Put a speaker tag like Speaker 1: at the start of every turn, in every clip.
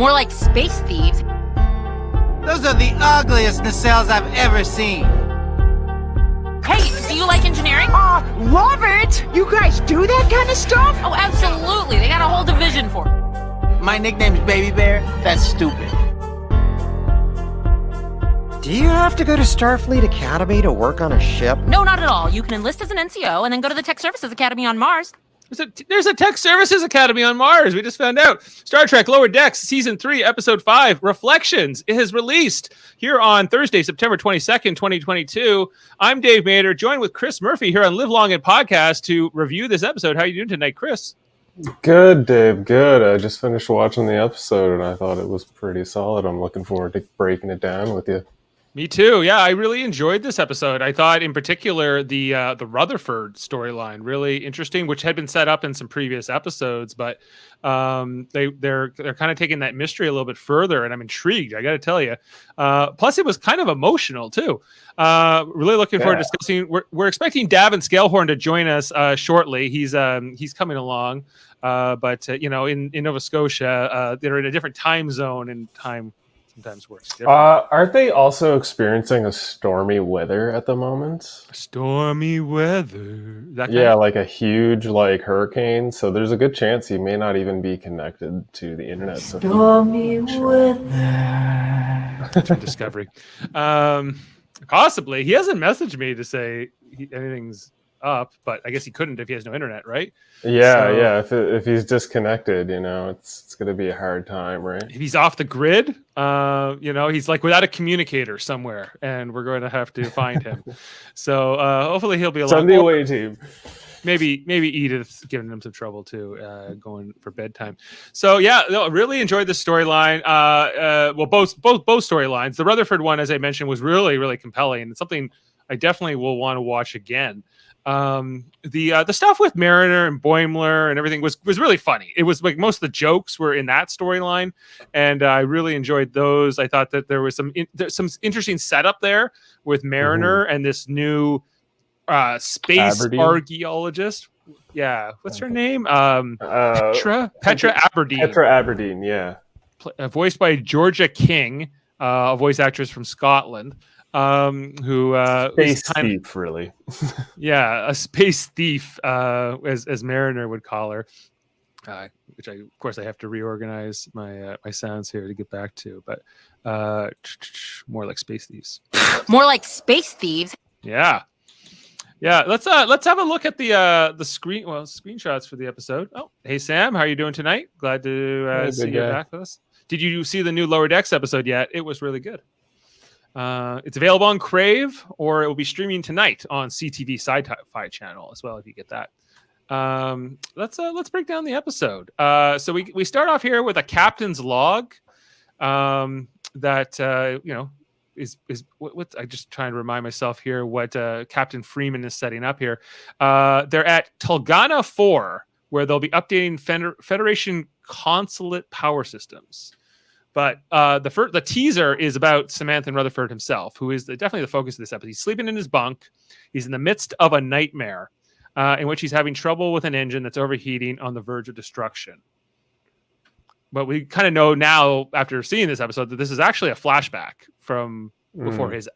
Speaker 1: More like space thieves.
Speaker 2: Those are the ugliest nacelles I've ever seen.
Speaker 1: Hey, do you like engineering?
Speaker 3: Love it! You guys do that kind of stuff?
Speaker 1: Oh, absolutely. They got a whole division for it.
Speaker 2: My nickname's Baby Bear. That's stupid.
Speaker 4: Do you have to go to Starfleet Academy to work on a ship?
Speaker 1: No, not at all. You can enlist as an NCO and then go to the Tech Services Academy on Mars.
Speaker 5: There's a Tech Services Academy on Mars. We just found out. Star Trek Lower Decks, Season 3, Episode 5, Reflections, is released here on Thursday, September 22nd, 2022. I'm Dave Mader, joined with Chris Murphy here on Live Long and Podcast to review this episode. How are you doing tonight, Chris?
Speaker 6: Good, Dave. Good. I just finished watching the episode, and I thought it was pretty solid. I'm looking forward to breaking it down with you.
Speaker 5: Me too. Yeah, I really enjoyed this episode. I thought, in particular, the Rutherford storyline really interesting, which had been set up in some previous episodes, but they're kind of taking that mystery a little bit further, and I'm intrigued. I got to tell you. Plus, it was kind of emotional too. Really looking forward to discussing. We're expecting Davan Skelhorn to join us shortly. He's coming along, but in Nova Scotia, they're in a different time zone, and time sometimes works different.
Speaker 6: Aren't they also experiencing a stormy weather at the moment?
Speaker 5: Stormy weather.
Speaker 6: Yeah, like a huge hurricane. So there's a good chance he may not even be connected to the internet.
Speaker 3: Stormy weather.
Speaker 5: Discovery. Possibly. He hasn't messaged me to say anything's up, but I guess he couldn't if he has no internet, right?
Speaker 6: Yeah. If he's disconnected, it's going to be a hard time, right?
Speaker 5: If he's off the grid, he's like without a communicator somewhere, and we're going to have to find him. So hopefully he'll be along.
Speaker 6: Sunday away team.
Speaker 5: Maybe Edith's giving him some trouble too, going for bedtime. So yeah, no, really enjoyed the storyline. Both storylines. The Rutherford one, as I mentioned, was really, really compelling. It's something I definitely will want to watch again. The stuff with Mariner and Boimler and everything was really funny. It was like most of the jokes were in that storyline, and I really enjoyed those. I thought that there was some interesting setup there with Mariner and this new space archaeologist. Yeah, what's her name? Petra Aberdeen.
Speaker 6: Petra Aberdeen, yeah.
Speaker 5: Voiced by Georgia King, a voice actress from Scotland. Who
Speaker 6: space thief, really.
Speaker 5: Yeah, a space thief, as Mariner would call her, which I have to reorganize my sounds here to get back to, but more like space thieves.
Speaker 1: More like space thieves.
Speaker 5: Yeah. Let's have a look at the screenshots for the episode. Oh, hey Sam, how are you doing tonight? Glad to see you back with us. Did you see the new Lower Decks episode yet? It was really good. It's available on Crave, or it will be streaming tonight on CTV Sci-Fi channel as well if you get that. Let's break down the episode. So we start off here with a captain's log that is what I just trying to remind myself here what Captain Freeman is setting up here. They're at Tulgana 4, where they'll be updating Federation consulate power systems. But the teaser is about Samantha Rutherford himself, who is definitely the focus of this episode. He's sleeping in his bunk. He's in the midst of a nightmare in which he's having trouble with an engine that's overheating on the verge of destruction. But we kind of know now, after seeing this episode, that this is actually a flashback from before his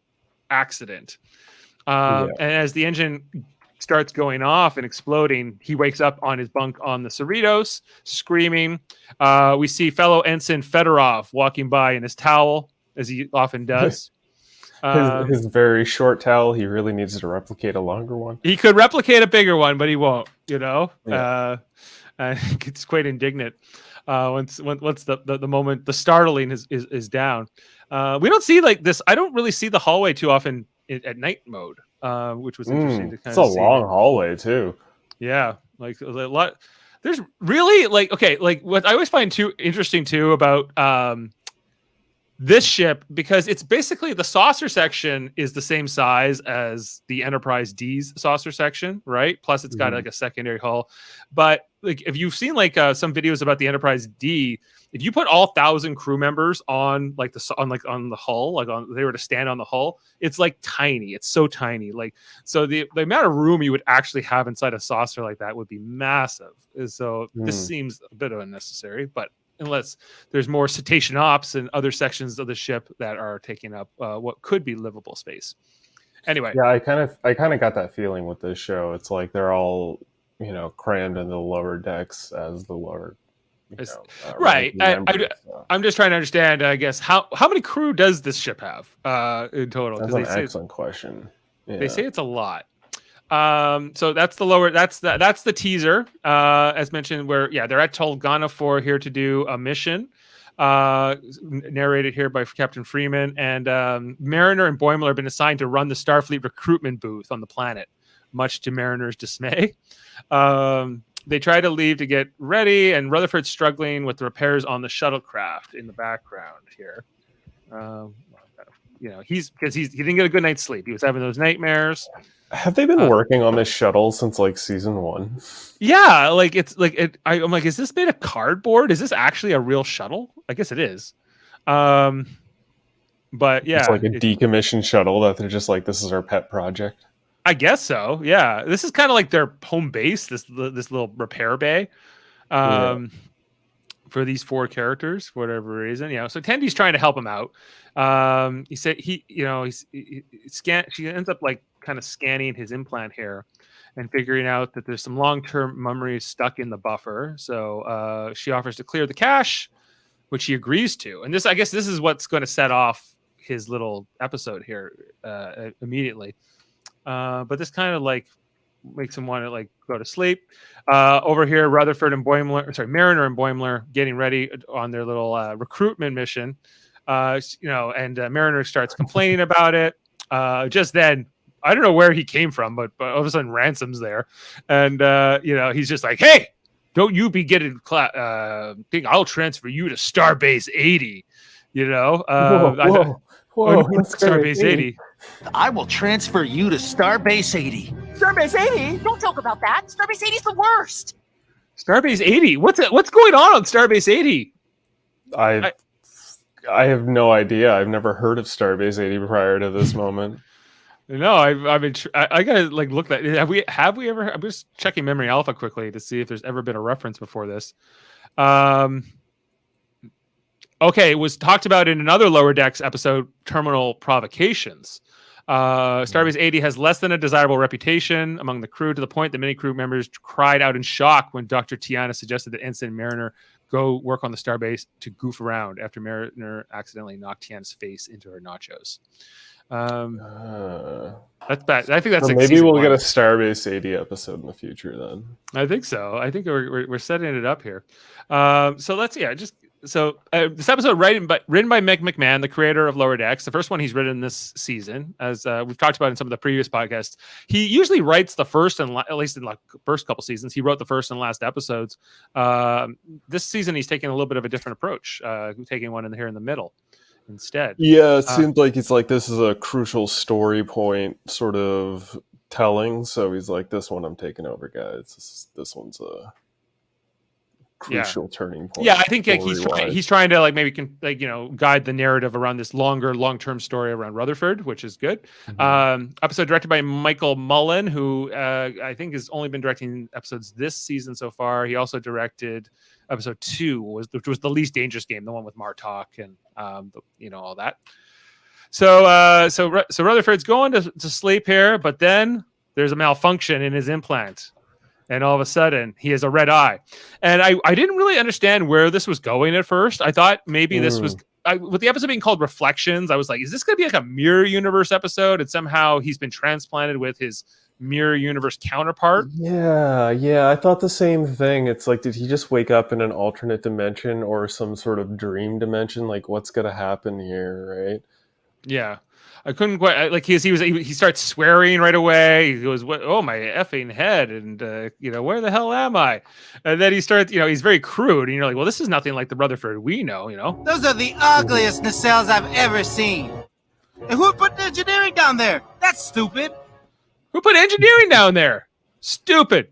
Speaker 5: accident. And as the engine starts going off and exploding, he wakes up on his bunk on the Cerritos, screaming. We see fellow Ensign Fedorov walking by in his towel, as he often does.
Speaker 6: His very short towel. He really needs to replicate a longer one.
Speaker 5: He could replicate a bigger one, but he won't.
Speaker 6: Yeah.
Speaker 5: It's quite indignant once the moment the startling is down. We don't see like this. I don't really see the hallway too often at night mode. Which was interesting to kind of see.
Speaker 6: It's a long hallway too.
Speaker 5: Yeah, like a lot. There's really what I always find too interesting too about this ship, because it's basically the saucer section is the same size as the Enterprise D's saucer section, right? Plus it's got like a secondary hull. But like if you've seen some videos about the Enterprise D, if you put all 1,000 crew members on on the hull, they were to stand on the hull, it's like tiny. It's so tiny. So the amount of room you would actually have inside a saucer like that would be massive. So this seems a bit unnecessary, but unless there's more cetacean ops and other sections of the ship that are taking up what could be livable space. Anyway,
Speaker 6: Yeah, I kind of got that feeling with this show. It's like they're all, crammed in the lower decks as the lower,
Speaker 5: right.
Speaker 6: members,
Speaker 5: I'm just trying to understand, I guess, how many crew does this ship have in total?
Speaker 6: That's an excellent question. Yeah.
Speaker 5: They say it's a lot. So that's the lower. That's the teaser, as mentioned. Where they're at Tolgana 4 here to do a mission. Narrated here by Captain Freeman, and Mariner and Boimler have been assigned to run the Starfleet recruitment booth on the planet, much to Mariner's dismay. They try to leave to get ready, and Rutherford's struggling with the repairs on the shuttlecraft in the background here. He didn't get a good night's sleep. He was having those nightmares.
Speaker 6: Have they been working on this shuttle since like season 1?
Speaker 5: Yeah, I'm like, is this made of cardboard? Is this actually a real shuttle? I guess it is. But yeah,
Speaker 6: it's like a decommissioned shuttle that they're just like, this is our pet project.
Speaker 5: I guess so. Yeah, this is kind of like their home base. This little repair bay. For these 4 characters, for whatever reason, So Tendy's trying to help him out. He said she ends up like kind of scanning his implant here and figuring out that there's some long-term memories stuck in the buffer. So she offers to clear the cache, which he agrees to. And I guess this is what's going to set off his little episode here immediately. But this kind of like makes him want to like go to sleep. Over here, Mariner and Boimler getting ready on their little recruitment mission. And Mariner starts complaining about it. Just then, I don't know where he came from, but all of a sudden Ransom's there, and he's just like, "Hey, don't you be getting thing? I'll transfer you to Starbase 80."
Speaker 6: Whoa,
Speaker 5: Starbase 80.
Speaker 2: I will transfer you to Starbase 80.
Speaker 3: Starbase 80?
Speaker 1: Don't joke about that. Starbase 80 is the worst.
Speaker 5: Starbase 80. What's going on Starbase 80?
Speaker 6: I have no idea. I've never heard of Starbase 80 prior to this moment.
Speaker 5: No, I gotta like look at. Have we ever? I'm just checking Memory Alpha quickly to see if there's ever been a reference before this. Okay, it was talked about in another Lower Decks episode, Terminal Provocations. Starbase 80 has less than a desirable reputation among the crew, to the point that many crew members cried out in shock when Dr. Tiana suggested that Ensign Mariner go work on the starbase to goof around after Mariner accidentally knocked Tiana's face into her nachos. That's bad. I think that's like
Speaker 6: maybe we'll get a Starbase 80 episode in the future then.
Speaker 5: I think so. I think we're setting it up here. So let's this episode written by Meg McMahon, the creator of Lower Decks. The first one he's written this season, as we've talked about in some of the previous podcasts. He usually writes the first and at least in like first couple seasons, he wrote the first and last episodes. This season he's taking a little bit of a different approach, taking one here in the middle instead.
Speaker 6: Yeah, it seems like he's like, this is a crucial story point sort of telling. So he's like, this one I'm taking over, guys. This one's a crucial turning point.
Speaker 5: Yeah, I think like, he's trying to like maybe guide the narrative around this long-term story around Rutherford, which is good. Mm-hmm. Episode directed by Michael Mullen, who I think has only been directing episodes this season so far. He also directed episode 2, which was the Least Dangerous Game, the one with Martok and all that. So Rutherford's going to sleep here, but then there's a malfunction in his implant. And all of a sudden, he has a red eye. And I didn't really understand where this was going at first. I thought maybe this was... with the episode being called Reflections, I was like, is this going to be like a mirror universe episode? And somehow he's been transplanted with his mirror universe counterpart.
Speaker 6: Yeah. I thought the same thing. It's like, did he just wake up in an alternate dimension or some sort of dream dimension? Like, what's going to happen here, right?
Speaker 5: Yeah. I couldn't quite like he starts swearing right away. He goes, "What? Oh, my effing head!" And where the hell am I? And then he starts, he's very crude, and you're like, "Well, this is nothing like the Rutherford we know."
Speaker 2: Those are the ugliest nacelles I've ever seen. And who put the engineering down there? That's stupid.
Speaker 5: Who put engineering down there? Stupid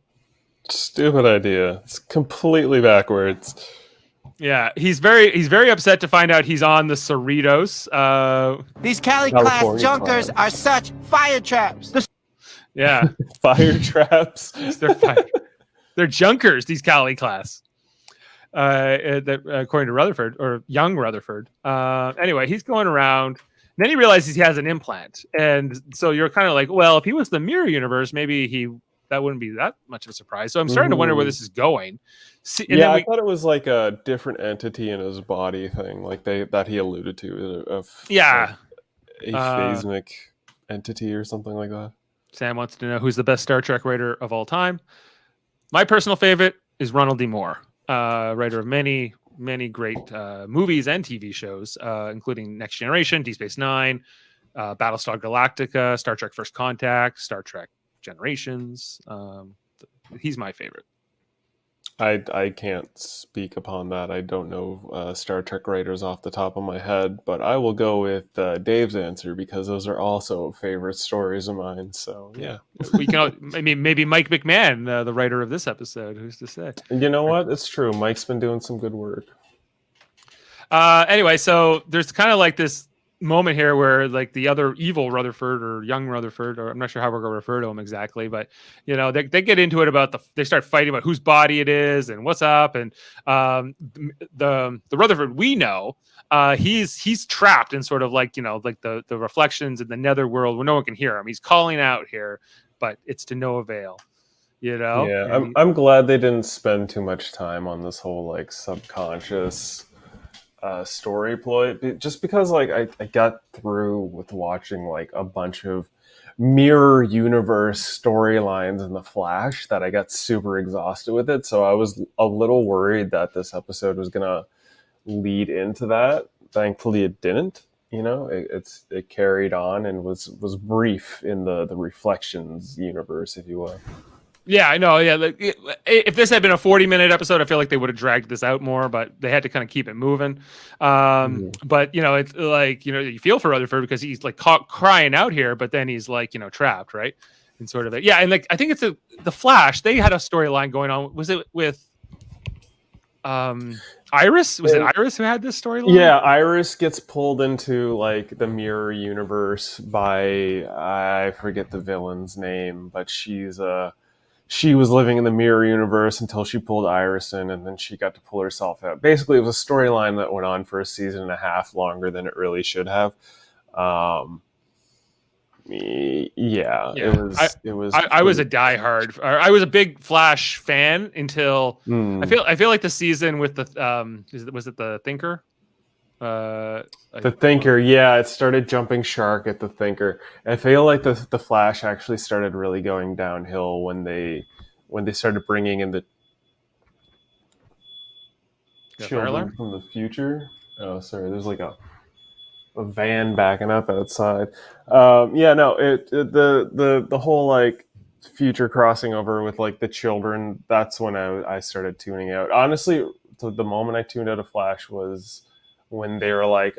Speaker 6: idea. It's completely backwards.
Speaker 5: Yeah, he's very upset to find out he's on the Cerritos.
Speaker 2: These Cali-class junkers are such fire traps.
Speaker 5: Yeah.
Speaker 6: Fire traps.
Speaker 5: They're junkers, these Cali-class. according to Rutherford or young Rutherford. Anyway, he's going around. Then he realizes he has an implant, and so you're kind of like, well, if he was the mirror universe, maybe that wouldn't be that much of a surprise. So I'm starting to wonder where this is going.
Speaker 6: I thought it was like a different entity in his body thing, like that he alluded to.
Speaker 5: Yeah,
Speaker 6: aphasic entity or something like that.
Speaker 5: Sam wants to know who's the best Star Trek writer of all time. My personal favorite is Ronald D. Moore, writer of many great movies and TV shows, including Next Generation, Deep Space Nine, Battlestar Galactica, Star Trek First Contact, Star Trek Generations. He's my favorite.
Speaker 6: I can't speak upon that. I don't know Star Trek writers off the top of my head, but I will go with Dave's answer because those are also favorite stories of mine. So yeah,
Speaker 5: we can. Maybe Mike McMahon, the writer of this episode. Who's to say?
Speaker 6: You know what? It's true. Mike's been doing some good work.
Speaker 5: Anyway, so there's kind of like this moment here where like the other evil Rutherford or young Rutherford, or I'm not sure how we're going to refer to him exactly, but you know, they get into it about they start fighting about whose body it is and what's up. And the Rutherford we know, he's trapped in sort of like, you know, like the reflections in the netherworld where no one can hear him. He's calling out here, but it's to no avail. You know?
Speaker 6: Yeah, I'm glad they didn't spend too much time on this whole like subconscious story ploy, just because like I got through with watching like a bunch of mirror universe storylines in the Flash that I got super exhausted with it. So I was a little worried that this episode was gonna lead into that. Thankfully it didn't. You know, it carried on and was brief in the reflections universe, if you will.
Speaker 5: Yeah, I know. Yeah, like, if this had been a 40-minute episode, I feel like they would have dragged this out more, but they had to kind of keep it moving. But you know, it's like, you know, you feel for Rutherford because he's like crying out here, but then he's like, you know, trapped, right? And sort of and like I think it's the Flash. They had a storyline going on. Was it with Iris? Was it Iris who had this storyline?
Speaker 6: Yeah, Iris gets pulled into like the mirror universe by I forget the villain's name, but she was living in the mirror universe until she pulled Iris in, and then she got to pull herself out. Basically, it was a storyline that went on for a season and a half longer than it really should have. It was.
Speaker 5: I was a diehard. I was a big Flash fan until I feel like the season with the was it the Thinker?
Speaker 6: The Thinker, yeah, it started jumping shark at the Thinker. I feel like the Flash actually started really going downhill when they started bringing in the children from the future. Oh, sorry, there's like a van backing up outside. The whole like future crossing over with like the children. That's when I started tuning out. Honestly, the moment I tuned out of Flash was when they were like,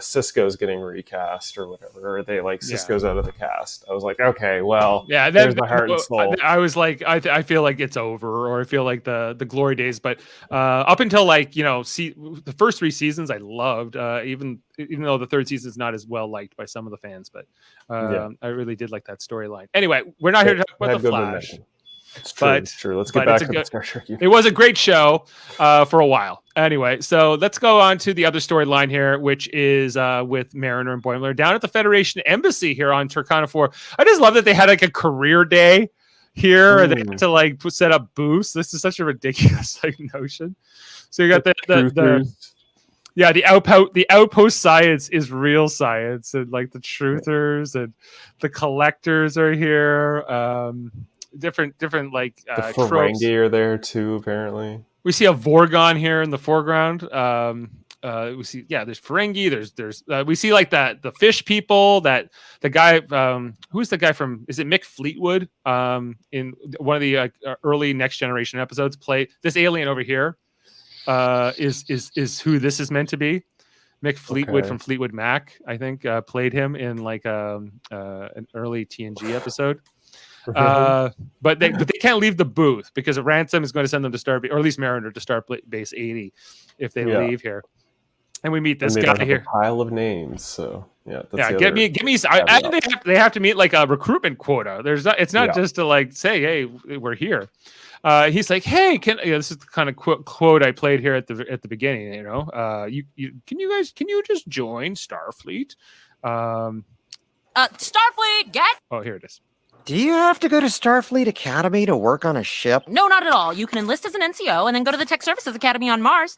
Speaker 6: Cisco's getting recast or whatever, or they like Cisco's out of the cast. I was like, okay, well, there's my heart and soul.
Speaker 5: I was like, I feel like it's over, or I feel like the glory days. But up until like, you know, the first 3 seasons, I loved, even though the 3rd season is not as well liked by some of the fans, but I really did like that storyline. Anyway, we're not here to talk about the Flash.
Speaker 6: It's true. Let's get back to the Star Trek.
Speaker 5: It was a great show for a while. Anyway, so let's go on to the other storyline here, which is with Mariner and Boimler down at the Federation Embassy here on Turkana 4. I just love that they had like a career day here, and they had to like set up booths. This is such a ridiculous like notion. So you got the outpost science is real science, and like the truthers and the collectors are here. Different like
Speaker 6: the Ferengi are there too. Apparently,
Speaker 5: we see a Vorgon here in the foreground. We see there's Ferengi. There's we see like the fish people. That the guy who's the guy from? Is it Mick Fleetwood? In one of the early Next Generation episodes, play this alien over here. Is who this is meant to be? Mick Fleetwood from Fleetwood Mac, I think, played him in like an early TNG episode. But they can't leave the booth because Ransom is going to send them to Starbase, or at least Mariner to Starbase 80 if they leave here. And we meet this guy here.
Speaker 6: A pile of names, so yeah.
Speaker 5: Give me. They have to meet like a recruitment quota. It's not just to like say, hey, we're here. He's like, "Hey, this is the kind of quote I played here at the beginning. Can you just join Starfleet?
Speaker 1: Starfleet, get.
Speaker 5: Oh, here it is.
Speaker 4: Do you have to go to Starfleet Academy to work on a ship?
Speaker 1: No, not at all. You can enlist as an NCO and then go to the Tech Services Academy on Mars.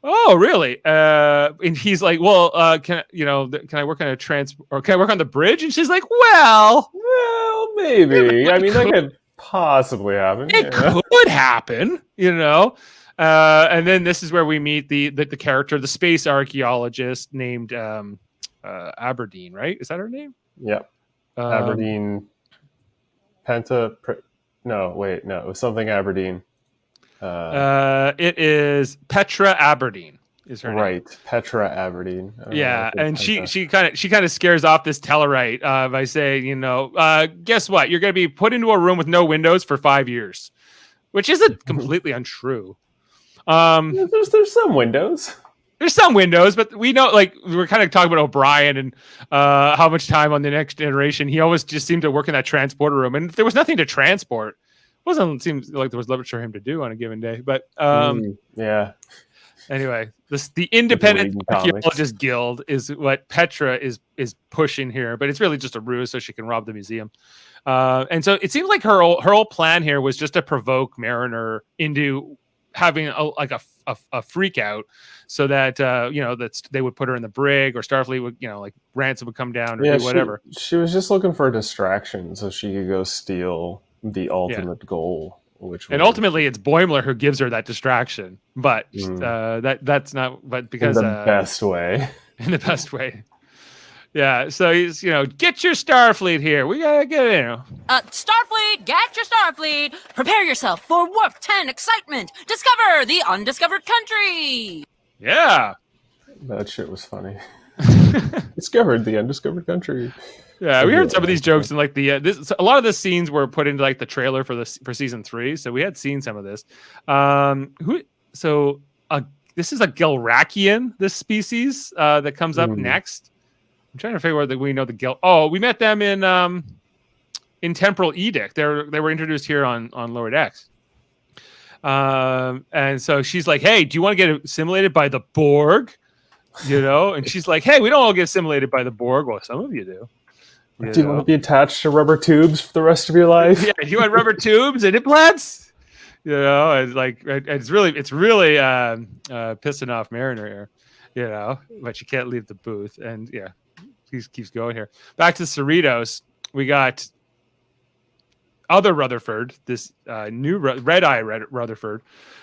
Speaker 5: Oh, really? And he's like, "Well, can I work on or can I work on the bridge?" And she's like, "Well,
Speaker 6: maybe. I mean, that could possibly happen.
Speaker 5: It could happen, And then this is where we meet the character, the space archaeologist named Aberdeen, right? Is that her name?
Speaker 6: Yep. Aberdeen No, it was something Aberdeen.
Speaker 5: It is Petra Aberdeen is her name.
Speaker 6: Right, Petra Aberdeen.
Speaker 5: Yeah, and she kind of scares off this Tellarite by saying, guess what? You're going to be put into a room with no windows for 5 years, which isn't completely untrue.
Speaker 6: There's some windows.
Speaker 5: There's some windows, but we know, like, we're kind of talking about O'Brien and how much time on the Next Generation. He always just seemed to work in that transporter room, and if there was nothing to transport, seems like there was little for him to do on a given day. But
Speaker 6: yeah.
Speaker 5: Anyway, the Independent Archaeologist Guild is what Petra is pushing here, but it's really just a ruse so she can rob the museum. And so it seems like her whole plan here was just to provoke Mariner into having a freak out, so that that they would put her in the brig, or Starfleet would like ransom would come down or do whatever.
Speaker 6: She was just looking for a distraction so she could go steal the ultimate goal,
Speaker 5: ultimately it's Boimler who gives her that distraction, but that's not. But because
Speaker 6: in the best way, yeah. So he's get your Starfleet here. We gotta get in.
Speaker 1: Starfleet, get your Starfleet. Prepare yourself for Warp 10 excitement. Discover the undiscovered country.
Speaker 5: Yeah,
Speaker 6: that shit was funny. Discovered the undiscovered country.
Speaker 5: Yeah, we heard some of these jokes in like a lot of the scenes were put into like the trailer for season 3, so we had seen some of this. This is a Gilrakian, this species that comes up next. I'm trying to figure out that we know the Gil. Oh, we met them in Temporal Edict. They were introduced here on Lower Decks. And so she's like, "Hey, do you want to get assimilated by the Borg?" And she's like, "Hey, we don't all get assimilated by the Borg." Well, some of you do.
Speaker 6: Do you want to be attached to rubber tubes for the rest of your life?
Speaker 5: Yeah, you want rubber tubes and implants? It's really pissing off Mariner here, but you can't leave the booth. And yeah, he keeps going here. Back to Cerritos, we got other Rutherford, this new Red-Eye Rutherford,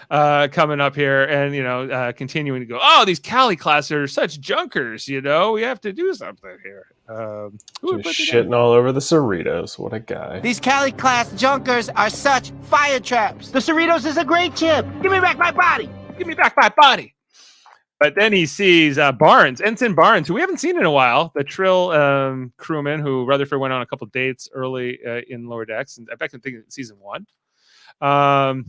Speaker 5: coming up here and, continuing to go, "Oh, these Cali class are such junkers, we have to do something here."
Speaker 6: Just shitting all over the Cerritos. What a guy.
Speaker 2: These Cali-class junkers are such fire traps.
Speaker 3: The Cerritos is a great ship. Give me back my body.
Speaker 5: Give me back my body. But then he sees Ensign Barnes, who we haven't seen in a while, the Trill crewman who Rutherford went on a couple dates early in Lower Decks, and I bet I'm thinking season 1. But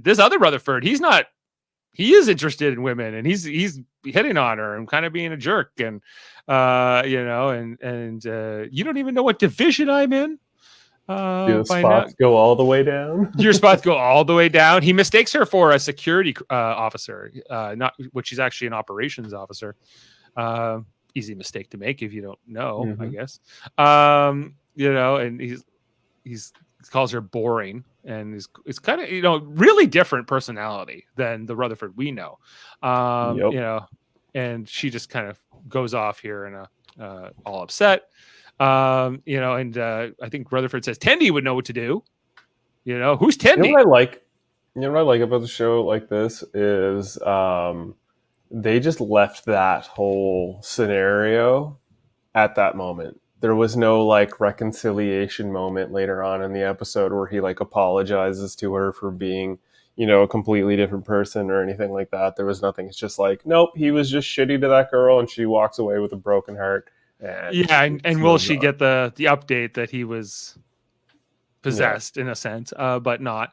Speaker 5: this other Rutherford, he is interested in women, and he's hitting on her and kind of being a jerk, and you don't even know what division I'm in.
Speaker 6: Do the spots go all the way down?
Speaker 5: Your spots go all the way down. He mistakes her for a security officer, which she's actually an operations officer. Easy mistake to make if you don't know, I guess. And he calls her boring, and it's kind of really different personality than the Rutherford we know. And she just kind of goes off here and all upset. I think Rutherford says Tendi would know what to do. Who's Tendi?
Speaker 6: You know what I like about the show like this is they just left that whole scenario at that moment. There was no reconciliation moment later on in the episode where he apologizes to her for being a completely different person or anything like that. There was nothing. It's just nope, he was just shitty to that girl, and she walks away with a broken heart.
Speaker 5: And will she get the update that he was possessed in a sense, but not.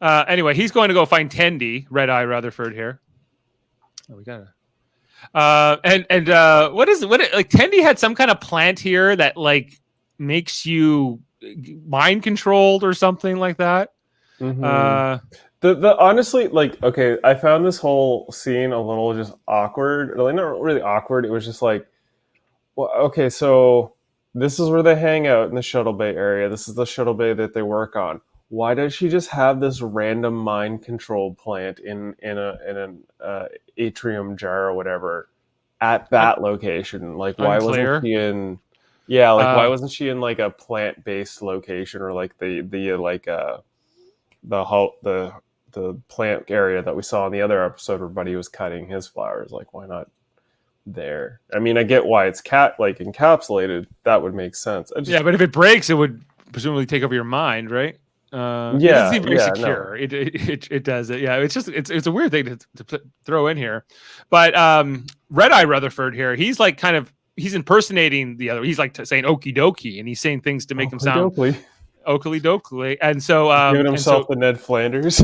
Speaker 5: Anyway, he's going to go find Tendi, Red-Eye Rutherford here. Oh, we got Tendi had some kind of plant here that makes you mind controlled or something like that.
Speaker 6: The honestly, like, okay, I found this whole scene a little just awkward. Like, not really awkward. It was just like, well, okay, so this is where they hang out in the shuttle bay area. This is the shuttle bay that they work on. Why does she just have this random mind control plant in an atrium jar or whatever at that location? Like, why
Speaker 5: Unclear.
Speaker 6: wasn't she in? Yeah, like why wasn't she in like a plant based location or like the plant area that we saw in the other episode where Buddy was cutting his flowers? Like, why not there? I mean, I get why it's encapsulated. That would make sense.
Speaker 5: Yeah, but if it breaks, it would presumably take over your mind, right? It doesn't seem very secure. No. It does it. Yeah, it's a weird thing to throw in here. But Red Eye Rutherford here, he's like he's impersonating the other. He's like saying okie dokie, and he's saying things to make him sound oakley dokley. And so
Speaker 6: giving himself the Ned Flanders.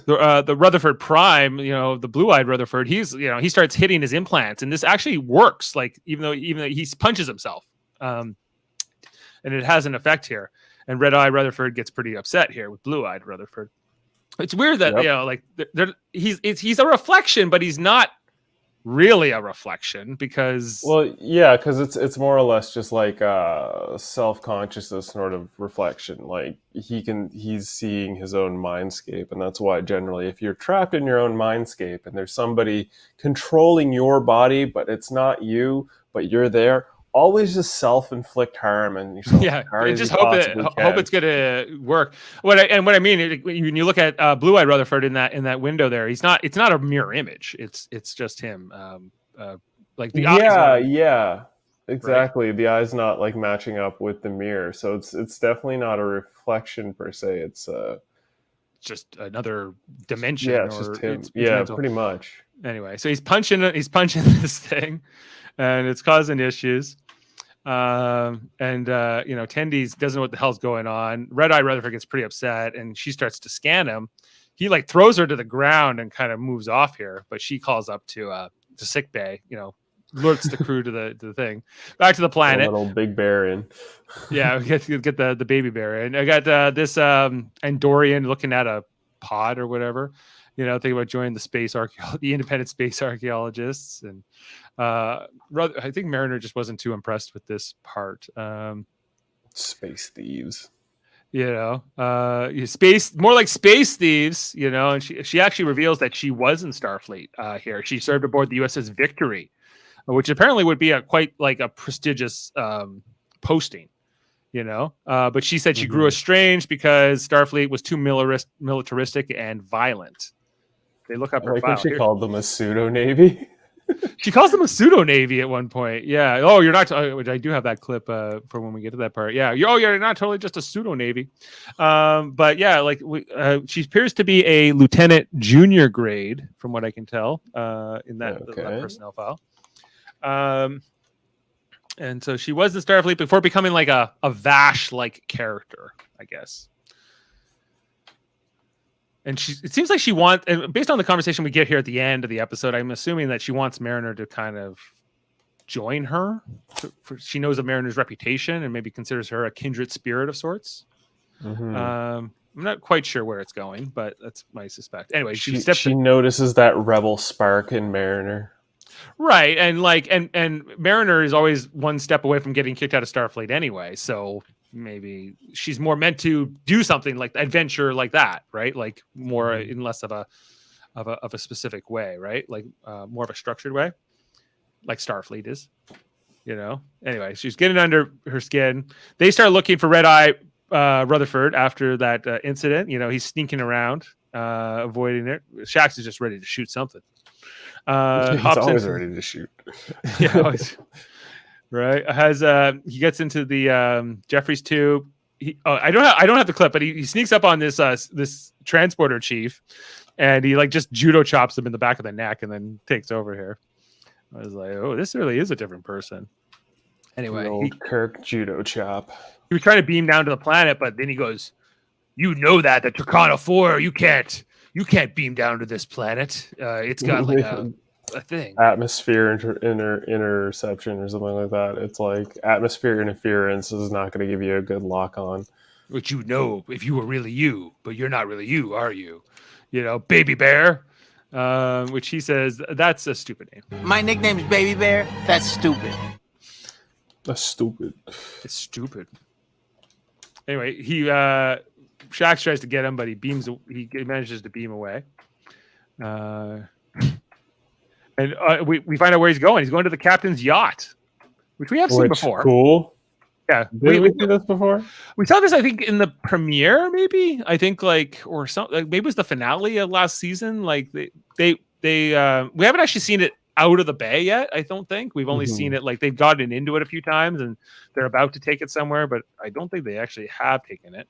Speaker 5: the Rutherford Prime, the blue-eyed Rutherford, he starts hitting his implants, and this actually works. Like even though he punches himself, and it has an effect here. And Red Eye Rutherford gets pretty upset here with Blue Eyed Rutherford. It's weird that he's a reflection, but he's not really a reflection because
Speaker 6: it's more or less just like a self-consciousness sort of reflection. Like he's seeing his own mindscape, and that's why generally if you're trapped in your own mindscape and there's somebody controlling your body, but it's not you, but you're there. Always just self-inflict harm and yourself.
Speaker 5: Just hope it's gonna work. What I mean when you look at Blue Eyed Rutherford in that window there, it's not a mirror image. It's just him. Like the
Speaker 6: eyes exactly. Right? The eye's not like matching up with the mirror, so it's definitely not a reflection per se. It's
Speaker 5: just another dimension.
Speaker 6: Yeah, it's just him. Pretty much.
Speaker 5: Anyway, so he's punching this thing. And it's causing issues. Tendies doesn't know what the hell's going on. Red Eye Rutherford gets pretty upset, and she starts to scan him. He like throws her to the ground and kind of moves off here, but she calls up to sick bay. Alerts the crew to the thing. Back to the planet.
Speaker 6: A little big bear in.
Speaker 5: Yeah, we get the baby bear in. I got this Andorian looking at a pod or whatever. Think about joining the independent space archaeologists. And I think Mariner just wasn't too impressed with this part.
Speaker 6: Space thieves.
Speaker 5: Space, more like space thieves, and she actually reveals that she was in Starfleet here. She served aboard the USS Victory, which apparently would be quite a prestigious posting. But she said she grew estranged because Starfleet was too militaristic and violent. They look up her file.
Speaker 6: She called them a pseudo navy.
Speaker 5: She calls them a pseudo navy at one point. Yeah. Oh, you're not. Which I do have that clip for when we get to that part. Yeah. You're not totally just a pseudo navy. But yeah, she appears to be a lieutenant junior grade, from what I can tell, in that personnel file. And so she was in Starfleet before becoming like a Vash-like character, I guess. And it seems like she wants, and based on the conversation we get here at the end of the episode, I'm assuming that she wants Mariner to kind of join her. She knows of Mariner's reputation and maybe considers her a kindred spirit of sorts. Mm-hmm. I'm not quite sure where it's going, but that's my suspect. Anyway, she
Speaker 6: notices that rebel spark in Mariner.
Speaker 5: Right, and and Mariner is always one step away from getting kicked out of Starfleet anyway, so maybe she's more meant to do something like adventure like that, right? Like more in less of a specific way, right? Like more of a structured way, like Starfleet is, Anyway, she's getting under her skin. They start looking for Red Eye Rutherford after that incident. He's sneaking around, avoiding it. Shax is just ready to shoot something.
Speaker 6: He's always ready to shoot.
Speaker 5: Yeah, always. Right. He gets into the Jeffries tube. I don't have the clip, but he sneaks up on this transporter chief, and he just judo chops him in the back of the neck, and then takes over here. I was like, oh, this really is a different person. Anyway,
Speaker 6: Kirk judo chop.
Speaker 5: He was trying to beam down to the planet, but then he goes, "You know that the Turkana 4, you can't beam down to this planet. It's got like a thing.
Speaker 6: Atmosphere interception or something like that. It's like atmosphere interference is not going to give you a good lock on."
Speaker 5: which you know if you were really you, but you're not really you, are you? You know, Baby Bear, which he says that's a stupid name.
Speaker 2: My nickname's Baby Bear. That's stupid.
Speaker 6: That's stupid.
Speaker 5: It's stupid. Anyway, Shax tries to get him, but he manages to beam away. And we find out where he's going. He's going to the captain's yacht, which we have seen before.
Speaker 6: Cool.
Speaker 5: Yeah,
Speaker 6: Did we see this before?
Speaker 5: we saw this. I think in the premiere, maybe. I think or something. Maybe it was the finale of last season. Like we haven't actually seen it out of the bay yet. I don't think we've only seen it they've gotten into it a few times and they're about to take it somewhere, but I don't think they actually have taken it.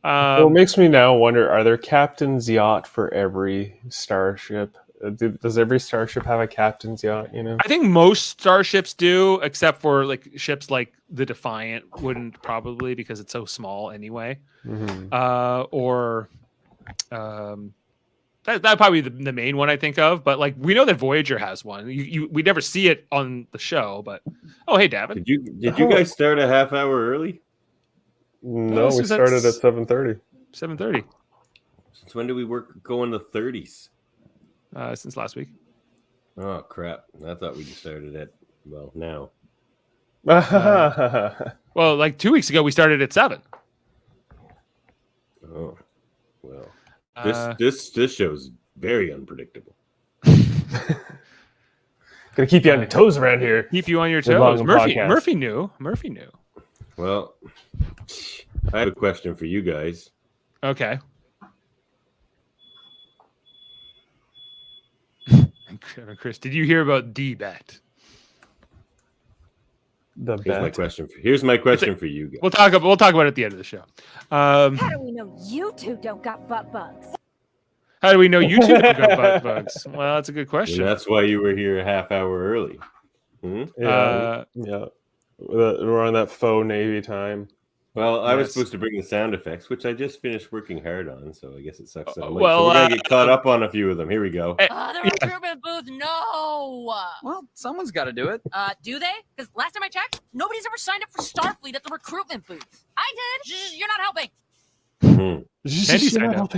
Speaker 6: Well, it makes me now wonder: are there captain's yacht for every starship? Does every starship have a captain's yacht? You know,
Speaker 5: I think most starships do, except for ships like the Defiant wouldn't probably because it's so small anyway. That'd probably be the main one I think of. But we know that Voyager has one. We never see it on the show, but hey, Davan.
Speaker 7: Did you guys start a half hour early?
Speaker 6: No, we started at 7:30.
Speaker 5: 7:30.
Speaker 7: Since when do we go in the 30s?
Speaker 5: Since last week.
Speaker 7: Oh crap! I thought we just started at now.
Speaker 5: Well, 2 weeks ago we started at 7.
Speaker 7: Oh well, this show's very unpredictable.
Speaker 6: Gonna keep you on your toes around here.
Speaker 5: Keep you on your
Speaker 6: With long
Speaker 5: toes.
Speaker 6: podcast.
Speaker 5: Murphy knew.
Speaker 7: Well, I have a question for you guys.
Speaker 5: Okay. Chris, did you hear about D-Bet?
Speaker 7: Here's my question for you guys.
Speaker 5: We'll talk about it at the end of the show.
Speaker 8: How do we know you two don't got butt bugs?
Speaker 5: How do we know you two don't got butt bugs? Well, that's a good question.
Speaker 7: And that's why you were here a half hour early.
Speaker 6: Yeah. We're on that faux Navy time.
Speaker 7: Well, I was supposed to bring the sound effects, which I just finished working hard on, so I guess it sucks. So we're gonna get caught up on a few of them. Here we go.
Speaker 1: The recruitment booth, no!
Speaker 9: Well, someone's got to do it.
Speaker 1: Do they? Because last time I checked, nobody's ever signed up for Starfleet at the recruitment booth. I did! You're not helping!
Speaker 5: Andy signed up.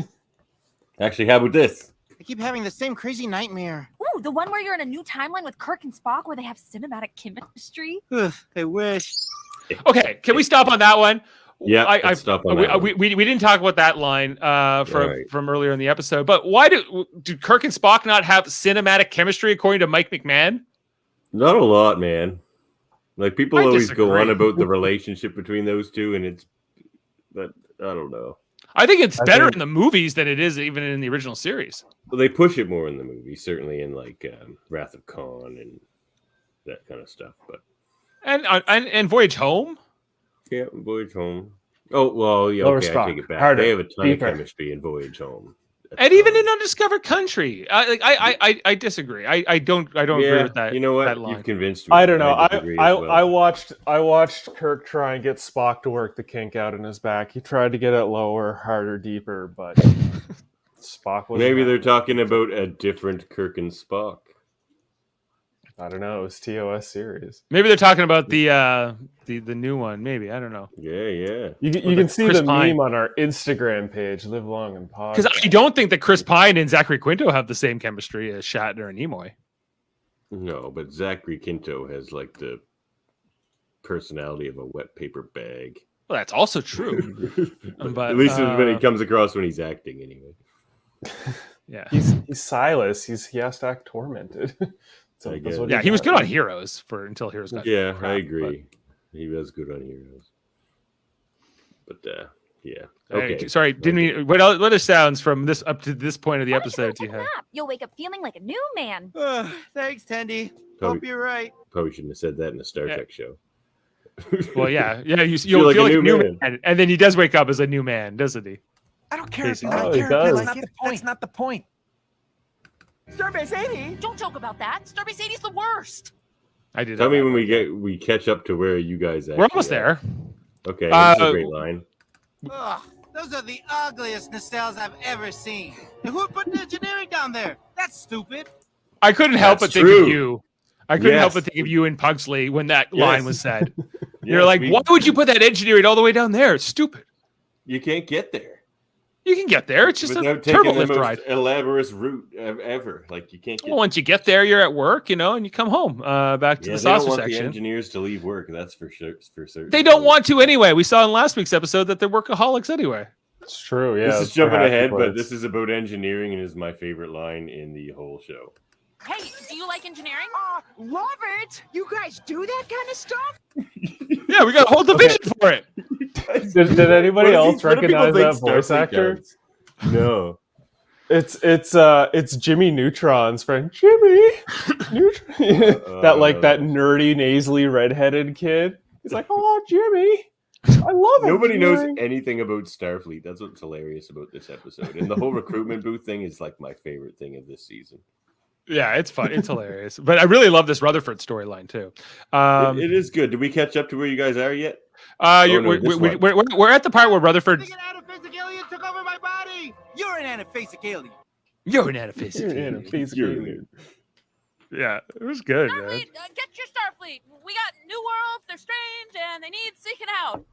Speaker 7: Actually, how about this?
Speaker 2: I keep having the same crazy nightmare.
Speaker 8: Ooh, the one where you're in a new timeline with Kirk and Spock where they have cinematic chemistry.
Speaker 2: Ugh, I wish.
Speaker 5: Okay, can we stop on that one?
Speaker 7: Yeah, let's stop on that one.
Speaker 5: We didn't talk about that line from earlier in the episode, but why do Kirk and Spock not have cinematic chemistry according to Mike McMahon?
Speaker 7: Not a lot, man. People always
Speaker 5: disagree.
Speaker 7: go on about the relationship between those two, but I don't know.
Speaker 5: I think it's better in the movies than it is even in the original series.
Speaker 7: Well, they push it more in the movies, certainly in Wrath of Khan and that kind of stuff. But
Speaker 5: and Voyage Home.
Speaker 7: Yeah, Voyage Home. Oh well, yeah.
Speaker 6: Lower
Speaker 7: Okay,
Speaker 6: Spock.
Speaker 7: I take it back.
Speaker 6: Harder,
Speaker 7: They have a ton
Speaker 6: deeper.
Speaker 7: of chemistry in Voyage Home.
Speaker 5: And even in Undiscovered Country, I disagree. I don't agree with that.
Speaker 7: You know what?
Speaker 5: That line.
Speaker 7: You've convinced me.
Speaker 6: I don't know.
Speaker 7: disagree as well.
Speaker 6: I watched Kirk try and get Spock to work the kink out in his back. He tried to get it lower, harder, deeper, but Spock was.
Speaker 7: Maybe they're talking about a different Kirk and Spock.
Speaker 6: I don't know. It was TOS series.
Speaker 5: Maybe they're talking about the new one. Maybe I don't know.
Speaker 7: Yeah.
Speaker 6: You can see
Speaker 5: Chris
Speaker 6: the
Speaker 5: Pine.
Speaker 6: meme on our Instagram page. Live long and pod.
Speaker 5: Because I don't think that Chris Pine and Zachary Quinto have the same chemistry as Shatner and Nimoy.
Speaker 7: No, but Zachary Quinto has the personality of a wet paper bag.
Speaker 5: Well, that's also true. But
Speaker 7: At least when he comes across when he's acting, anyway.
Speaker 5: Yeah,
Speaker 6: he's Silas. He has to act tormented. So
Speaker 7: I
Speaker 6: that's
Speaker 7: guess.
Speaker 6: what
Speaker 5: he was good on Heroes until Heroes got
Speaker 7: Yeah,
Speaker 5: crap,
Speaker 7: I agree. He was good on Heroes. But yeah. Okay.
Speaker 5: Sorry, didn't we? What other sounds from this up to this point of the episode do you have?
Speaker 8: Nap. You'll wake up feeling like a new man.
Speaker 2: Thanks, Tendy.
Speaker 7: Probably-
Speaker 2: Hope you're right.
Speaker 7: Probably shouldn't have said that in a Star Trek show.
Speaker 5: Well, yeah. You'll feel like a new man. And then he does wake up as a new man, doesn't he?
Speaker 9: I don't care if you
Speaker 6: Oh,
Speaker 9: like
Speaker 6: he
Speaker 9: it.
Speaker 6: does.
Speaker 9: That's not the point. Starbase 80?
Speaker 1: Don't joke about that. Starbase 80's the worst.
Speaker 5: I did.
Speaker 7: Tell me when we catch up to where you guys actually
Speaker 5: We're almost
Speaker 7: are.
Speaker 5: there.
Speaker 7: Okay, that's a great line.
Speaker 2: Ugh, those are the ugliest nacelles I've ever seen. And who put the engineering down there? That's stupid.
Speaker 5: I couldn't help but
Speaker 7: That's
Speaker 5: think
Speaker 7: true.
Speaker 5: of you. I couldn't help
Speaker 7: Yes.
Speaker 5: but think of you and Pugsley when that line was said. You're
Speaker 7: Yes,
Speaker 5: like, why would you put that engineering all the way down there? It's stupid.
Speaker 7: You can't get there.
Speaker 5: You can get there. It's just
Speaker 7: without
Speaker 5: a
Speaker 7: taking
Speaker 5: turbo
Speaker 7: the
Speaker 5: lift
Speaker 7: most
Speaker 5: ride.
Speaker 7: elaborate route ever. Like you can't get.
Speaker 5: Well, once you get there, you're at work, and you come home back to the
Speaker 7: they
Speaker 5: saucer
Speaker 7: don't want
Speaker 5: section.
Speaker 7: the engineers to leave work. That's for sure. For certain.
Speaker 5: They don't want to anyway. We saw in last week's episode that they're workaholics anyway.
Speaker 6: It's true. Yeah.
Speaker 7: This is jumping ahead, but this is about engineering and is my favorite line in the whole show.
Speaker 1: Hey, do you like engineering?
Speaker 3: Love it. You guys do that kind of stuff?
Speaker 5: Yeah, we got a whole division for it.
Speaker 6: Did anybody else recognize that voice actor?
Speaker 7: No.
Speaker 6: It's Jimmy Neutron's friend. Jimmy Neutron. that nerdy, nasally, redheaded kid. He's like, oh, Jimmy. I love it.
Speaker 7: Nobody knows anything about Starfleet. That's what's hilarious about this episode. And the whole recruitment booth thing is like my favorite thing of this season.
Speaker 5: Yeah, it's fun. It's hilarious. But I really love this Rutherford storyline too.
Speaker 7: It is good. Did we catch up to where you guys are yet?
Speaker 5: We're at the part where Rutherford.
Speaker 2: An anaphasic alien took over my body. You're an anaphasic alien.
Speaker 5: You're an anaphasic
Speaker 6: alien.
Speaker 5: Yeah, it was good.
Speaker 1: Starfleet,
Speaker 5: Man.
Speaker 1: Get your Starfleet. We got new worlds. They're strange and they need seeking out.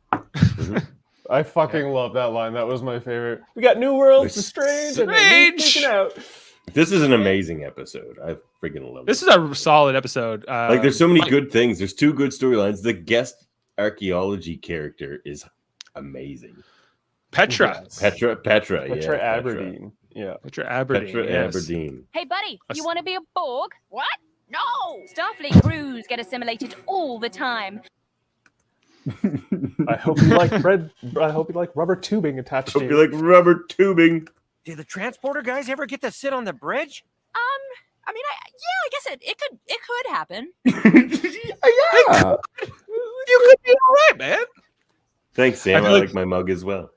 Speaker 6: I fucking love that line. That was my favorite. We got new worlds, the strange, and they need seeking out.
Speaker 7: This is an amazing episode. I freaking love it.
Speaker 5: This is a solid episode.
Speaker 7: There's so many good things. There's two good storylines. The guest archaeology character is amazing.
Speaker 5: Petra.
Speaker 7: Petra
Speaker 6: Aberdeen. Yeah.
Speaker 5: Petra Aberdeen.
Speaker 7: Aberdeen.
Speaker 8: Hey, buddy, you want to be a Borg?
Speaker 1: What? No.
Speaker 8: Starfleet crews get assimilated all the time.
Speaker 6: I hope you like rubber tubing attached to you.
Speaker 7: Hope you like rubber tubing.
Speaker 9: Did the transporter guys ever get to sit on the bridge?
Speaker 1: I mean, I guess it could happen.
Speaker 6: Yeah.
Speaker 5: You could be all right, man.
Speaker 7: Thanks, Sam. I like my mug as well.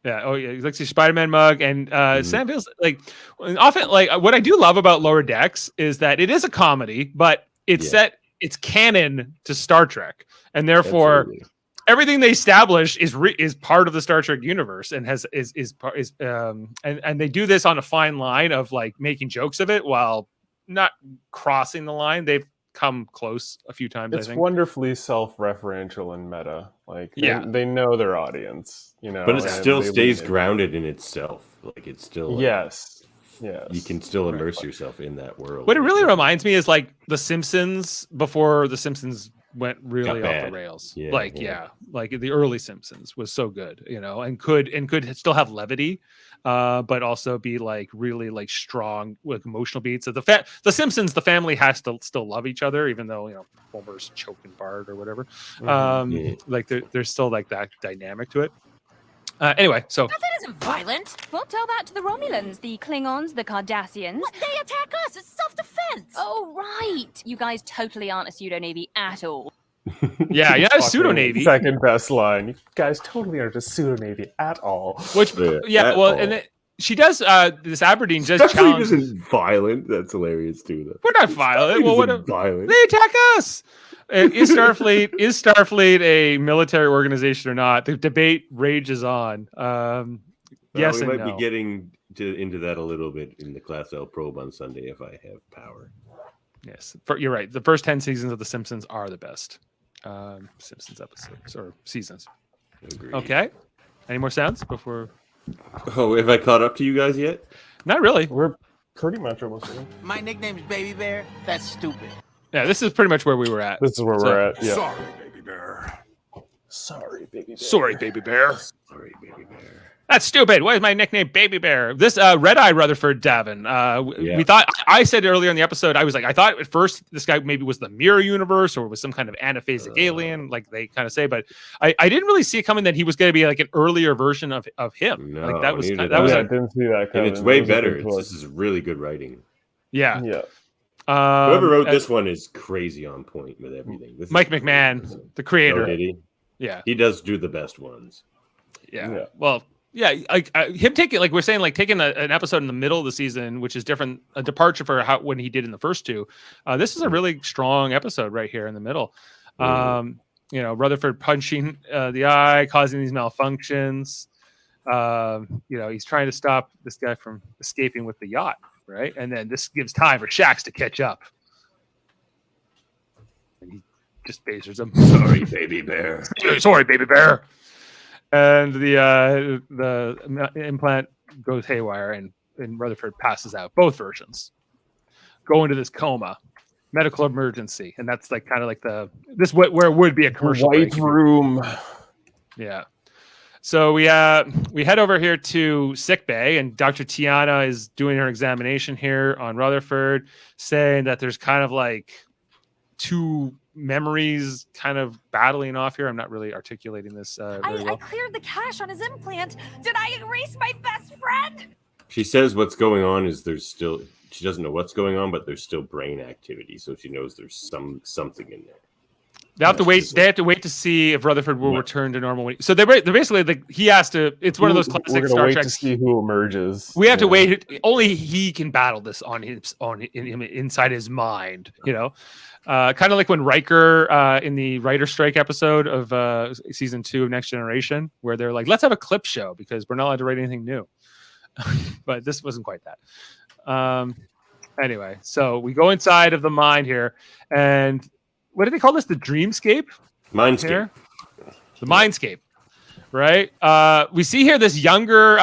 Speaker 5: Yeah. Oh, yeah. He likes your Spider-Man mug, and Sam feels like often like what I do love about Lower Decks is that it is a comedy, but it's it's canon to Star Trek, and therefore. Absolutely. Everything they establish is part of the Star Trek universe and and they do this on a fine line of like making jokes of it while not crossing the line. They've come close a few times.
Speaker 6: It's
Speaker 5: I think.
Speaker 6: Wonderfully self-referential and meta. Like they know their audience,
Speaker 7: But it still stays grounded in itself. Like it's still
Speaker 6: yes.
Speaker 7: You can still immerse yourself in that world.
Speaker 5: What it really reminds me is like The Simpsons before The Simpsons went really off the rails. Like the early Simpsons was so good, and could still have levity, but also be like really like strong with emotional beats. So the Simpsons, the family has to still love each other, even though Homer's choking Bart or whatever. Like there's still like that dynamic to it. Anyway, so
Speaker 1: That isn't violent.
Speaker 8: Well, tell that to the Romulans, the Klingons, the Cardassians.
Speaker 1: What? They attack us. It's self-defense.
Speaker 8: Oh, right. You guys totally aren't a pseudo-navy at all.
Speaker 5: yeah, pseudo navy.
Speaker 6: Second best line. You guys totally aren't a pseudo navy at all.
Speaker 5: Which and then she does. This Aberdeen does challenge.
Speaker 7: Isn't violent. That's hilarious too. Though.
Speaker 5: We're not violent. Well,
Speaker 7: violent?
Speaker 5: They attack us. Is Starfleet a military organization or not? The debate rages on. Yes,
Speaker 7: we
Speaker 5: and
Speaker 7: might
Speaker 5: no.
Speaker 7: be getting into that a little bit in the Class L probe on Sunday if I have power.
Speaker 5: Yes, you're right. The first 10 seasons of The Simpsons are the best Simpsons episodes or seasons.
Speaker 7: Agreed.
Speaker 5: Okay. Any more sounds before?
Speaker 7: Oh, have I caught up to you guys yet?
Speaker 5: Not really.
Speaker 6: We're pretty much almost there.
Speaker 2: My nickname's Baby Bear. That's stupid.
Speaker 5: Yeah, this is pretty much where we were at.
Speaker 6: This is where we're at. Yeah.
Speaker 10: Sorry, baby bear.
Speaker 6: Sorry, baby bear.
Speaker 5: Sorry, baby bear.
Speaker 7: Sorry, baby bear.
Speaker 5: That's stupid. Why is my nickname Baby Bear? This Red Eye Rutherford Davan. We thought, I said earlier in the episode, I thought at first this guy maybe was the mirror universe or was some kind of anaphasic alien, like they kind of say, but I didn't really see it coming that he was going to be like an earlier version of him.
Speaker 7: No,
Speaker 5: like that was
Speaker 7: I
Speaker 6: didn't see that coming.
Speaker 7: And it's way better. This is really good writing.
Speaker 5: Yeah.
Speaker 6: Yeah.
Speaker 7: Whoever wrote this one is crazy on point with everything.
Speaker 5: Mike McMahon, the creator.
Speaker 7: Oh, did he?
Speaker 5: Yeah.
Speaker 7: He does do the best ones.
Speaker 5: Yeah. Well, yeah, him taking, like we're saying, like taking an episode in the middle of the season, which is different, a departure for when he did in the first two. This is a really strong episode right here in the middle. Rutherford punching the eye, causing these malfunctions. He's trying to stop this guy from escaping with the yacht, right? And then this gives time for Shax to catch up. And he just phasers him.
Speaker 7: Sorry, baby bear.
Speaker 5: Sorry, baby bear. And the implant goes haywire, and Rutherford passes out. Both versions go into this coma, medical emergency, and that's like kind of like where it would be a commercial
Speaker 6: White
Speaker 5: break.
Speaker 6: room.
Speaker 5: Yeah. So we head over here to sickbay, and Dr. Tiana is doing her examination here on Rutherford, saying that there's kind of like two memories kind of battling off here. I'm not really articulating this very well.
Speaker 8: I cleared the cache on his implant. Did I erase my best friend?
Speaker 7: She says what's going on is she doesn't know what's going on, but there's still brain activity, so she knows there's something in there.
Speaker 5: They have to wait to see if Rutherford will return to normal. So they're basically he has to. It's one of those classic Star Trek.
Speaker 6: To see who emerges.
Speaker 5: We have to wait. Only he can battle this on inside his mind. Kind of like when Riker in the writer strike episode of season 2 of Next Generation, where they're like, "Let's have a clip show because we're not allowed to write anything new." But this wasn't quite that. Anyway, so we go inside of the mind here, and what do they call this? The dreamscape?
Speaker 7: Mindscape.
Speaker 5: Here? The mindscape, right? We see here this younger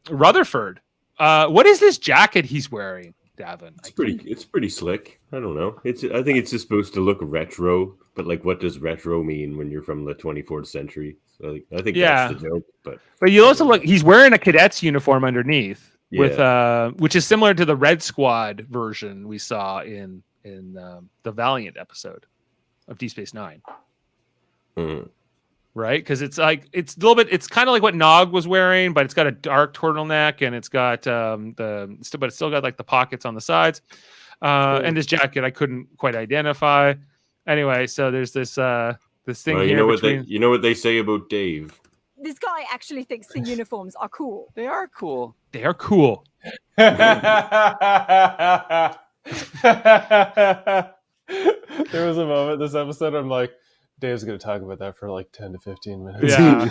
Speaker 5: Rutherford. What is this jacket he's wearing, Davan?
Speaker 7: It's pretty slick. I don't know. I think it's just supposed to look retro, but like, what does retro mean when you're from the 24th century? So I think that's the joke.
Speaker 5: But you also look. He's wearing a cadet's uniform underneath, with which is similar to the Red Squad version we saw in the Valiant episode of Deep Space Nine. Right? Because it's a little bit. It's kind of like what Nog was wearing, but it's got a dark turtleneck, and it's got but it's still got like the pockets on the sides. And this jacket I couldn't quite identify. Anyway, so there's this thing here.
Speaker 7: You know what they say about Dave.
Speaker 10: This guy actually thinks the uniforms are cool.
Speaker 9: They are cool.
Speaker 5: They are cool.
Speaker 6: There was a moment this episode I'm like, Dave's going to talk about that for like 10 to 15 minutes.
Speaker 5: Yeah.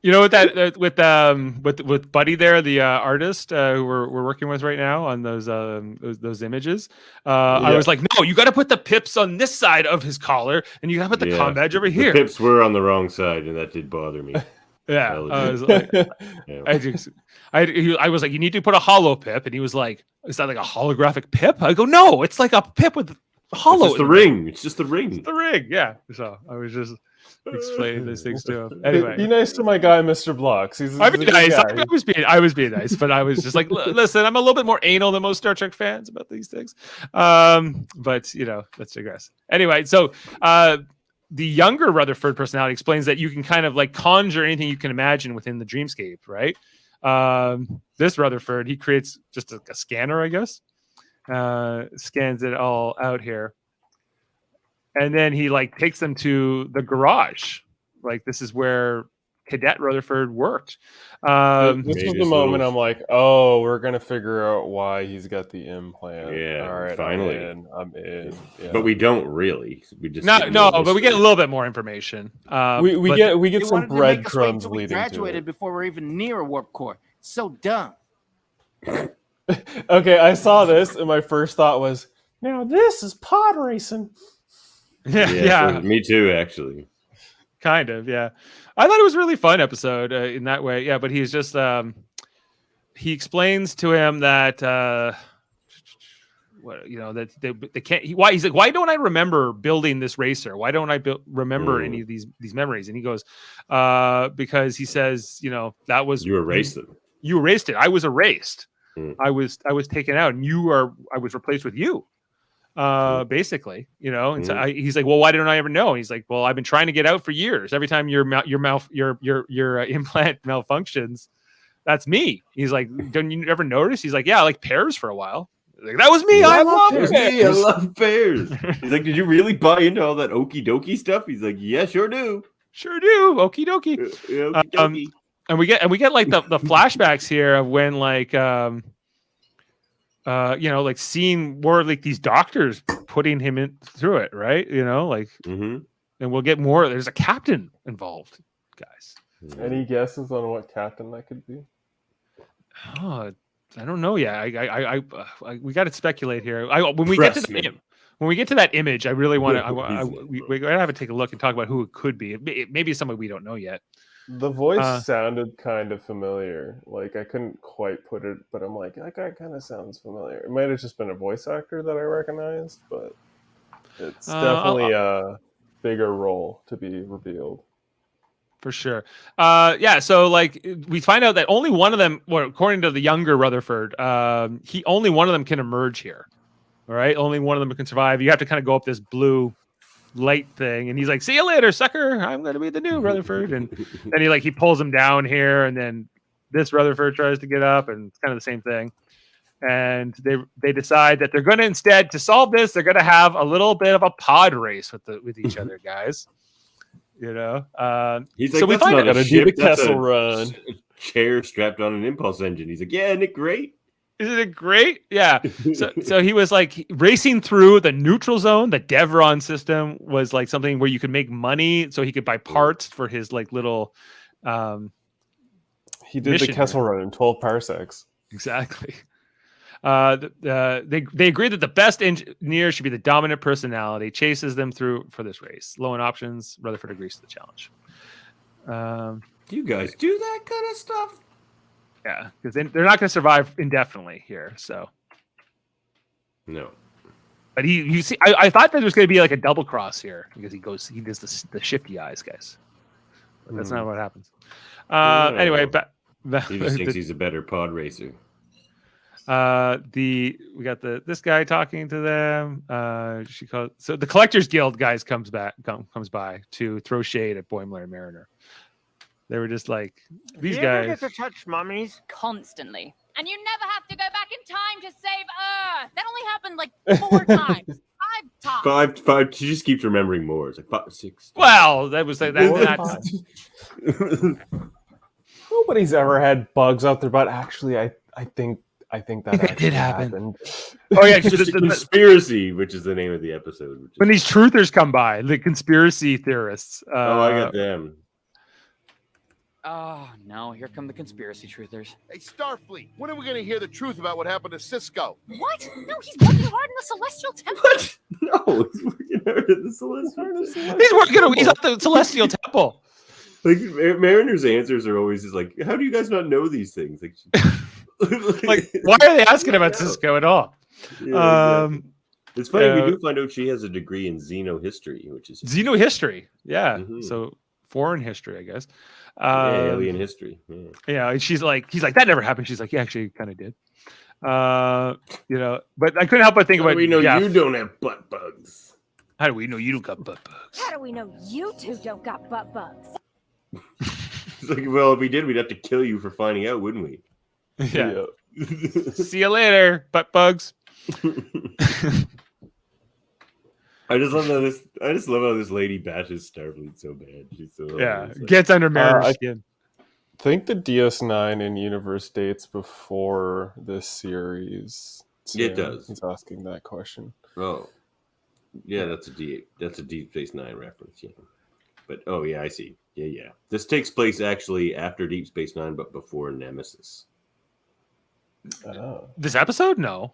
Speaker 5: You know what that with Buddy there, the artist who we're working with right now on those images. I was like, no, you got to put the pips on this side of his collar, and you got to put the comm badge over here.
Speaker 7: The pips were on the wrong side, and that did bother me.
Speaker 5: Yeah, I was like, I was like, you need to put a hollow pip, and he was like, is that like a holographic pip? I go, no, it's like a pip with hollow.
Speaker 7: It's just the ring. It's just the ring.
Speaker 5: It's the ring. Yeah. So I was just explaining these things to him. Anyway,
Speaker 6: be nice to my guy, Mr. Blocks.
Speaker 5: I was being nice, but I was just like, listen, I'm a little bit more anal than most Star Trek fans about these things. But let's digress. Anyway, so the younger Rutherford personality explains that you can kind of like conjure anything you can imagine within the dreamscape, right? This Rutherford, he creates just a scanner, I guess, scans it all out here. And then he like takes them to the garage. Like this is where Cadet Rutherford worked.
Speaker 6: This was the moment I'm like, oh, we're gonna figure out why he's got the implant.
Speaker 7: Yeah,
Speaker 6: all right,
Speaker 7: finally,
Speaker 6: I'm in. Yeah.
Speaker 7: But we don't really. We just
Speaker 5: but we get a little bit more information.
Speaker 6: We get some breadcrumbs leading
Speaker 2: graduated
Speaker 6: to it.
Speaker 2: before we're even near a warp core. So dumb.
Speaker 6: Okay, I saw this, and my first thought was, now this is pod racing.
Speaker 5: Yeah.
Speaker 7: So me too, actually.
Speaker 5: Kind of, yeah. I thought it was a really fun episode in that way. Yeah, but he's just he explains to him that that they can't. He's like, why don't I remember building this racer? Why don't I remember any of these memories? And he goes, because he says, that was
Speaker 7: you erased them.
Speaker 5: You erased it. I was erased. I was taken out, and I was replaced with you. Basically, and so he's like, well, why didn't I ever know? And he's like, well, I've been trying to get out for years. Every time your implant malfunctions, that's me. He's like, don't you ever notice? He's like, yeah, I like pears for a while. Like, that was me. I love pears.
Speaker 7: I love pears. He's like, did you really buy into all that okie dokie stuff? He's like, yeah, sure do.
Speaker 5: Okie dokie.
Speaker 7: Yeah, okie dokie.
Speaker 5: And we get like the flashbacks here of when like like seeing more like these doctors putting him in through it, right? And we'll get more. There's a captain involved, guys.
Speaker 6: Any guesses on what captain that could be?
Speaker 5: Oh, I don't know yet. We got to speculate here. When we when we get to that image, I really want to. We're gonna have to take a look and talk about who it could be. Maybe somebody we don't know yet.
Speaker 6: The voice sounded kind of familiar. Like I couldn't quite put it, but I'm like, that guy kind of sounds familiar. It might have just been a voice actor that I recognized, but it's definitely a bigger role to be revealed.
Speaker 5: For sure. Yeah. So like we find out that only one of them, well, according to the younger Rutherford, only one of them can emerge here. All right. Only one of them can survive. You have to kind of go up this blue light thing, and he's like, "See you later, sucker. I'm going to be the new Rutherford." And then he pulls him down here, and then this Rutherford tries to get up, and it's kind of the same thing. And they decide that they're going to instead, to solve this, they're going to have a little bit of a pod race with each other, guys. You know,
Speaker 7: he's like,
Speaker 6: so we find out to do the Kessel Run.
Speaker 7: Chair strapped on an impulse engine. He's like, yeah, isn't it great?
Speaker 5: Isn't it great? Yeah. So he was like racing through the neutral zone. The Davan system was like something where you could make money, so he could buy parts for his like little.
Speaker 6: He did the Kessel Run in 12 parsecs.
Speaker 5: Exactly. They agreed that the best engineer should be the dominant personality. Chases them through for this race. Low in options. Rutherford agrees to the challenge.
Speaker 7: You guys do that kind of stuff?
Speaker 5: Yeah, because they're not going to survive indefinitely here. So
Speaker 7: no.
Speaker 5: But you see, I thought there was going to be like a double cross here because he does the shifty eyes, guys. But that's not what happens. Anyway,
Speaker 7: he just thinks he's a better pod racer.
Speaker 5: We got this guy talking to them. So the Collectors Guild guys comes by to throw shade at Boimler and Mariner. They were just like, these guys.
Speaker 9: You get to touch mummies
Speaker 8: constantly, and you never have to go back in time to save Earth. That only happened like 4 times, 5 times.
Speaker 7: Five. She just keeps remembering more. It's like 5, 6.
Speaker 5: Well, that was that.
Speaker 6: Nobody's ever had bugs out there, but actually, I think that
Speaker 5: did happen.
Speaker 7: Oh yeah, it's just a conspiracy, which is the name of the episode.
Speaker 5: When these truthers come by, the conspiracy theorists.
Speaker 7: I got them.
Speaker 1: Oh no! Here come the conspiracy truthers.
Speaker 11: Hey, Starfleet, when are we going to hear the truth about what happened to Cisco?
Speaker 8: What? No, he's working hard in the Celestial Temple.
Speaker 7: What? No, he's working hard in the Celestial
Speaker 5: Temple. He's at the Celestial Temple.
Speaker 7: Like Mariner's answers are always just like, "How do you guys not know these things?"
Speaker 5: Like, why are they asking about Cisco at all?
Speaker 7: Yeah, exactly. It's funny, we do find out she has a degree in xenohistory, which is
Speaker 5: xenohistory. Yeah, so foreign history, I guess.
Speaker 7: Alien history.
Speaker 5: Yeah, and he's like, that never happened. She's like, yeah, actually, kind of did. But I couldn't help but think about.
Speaker 7: We know you don't have butt bugs.
Speaker 5: How do we know you don't got butt bugs?
Speaker 10: How do we know you two don't got butt bugs?
Speaker 7: It's like, well, if we did, we'd have to kill you for finding out, wouldn't we?
Speaker 5: Yeah. See you later, butt bugs.
Speaker 7: I just love how this lady bashes Starfleet so bad. She's so
Speaker 5: gets under Mariner's skin.
Speaker 6: I think the DS9 in universe dates before this series.
Speaker 7: It does.
Speaker 6: He's asking that question.
Speaker 7: Oh, yeah, that's a Deep Space Nine reference. Yeah, but I see. Yeah. This takes place actually after Deep Space Nine, but before Nemesis.
Speaker 5: This episode? No.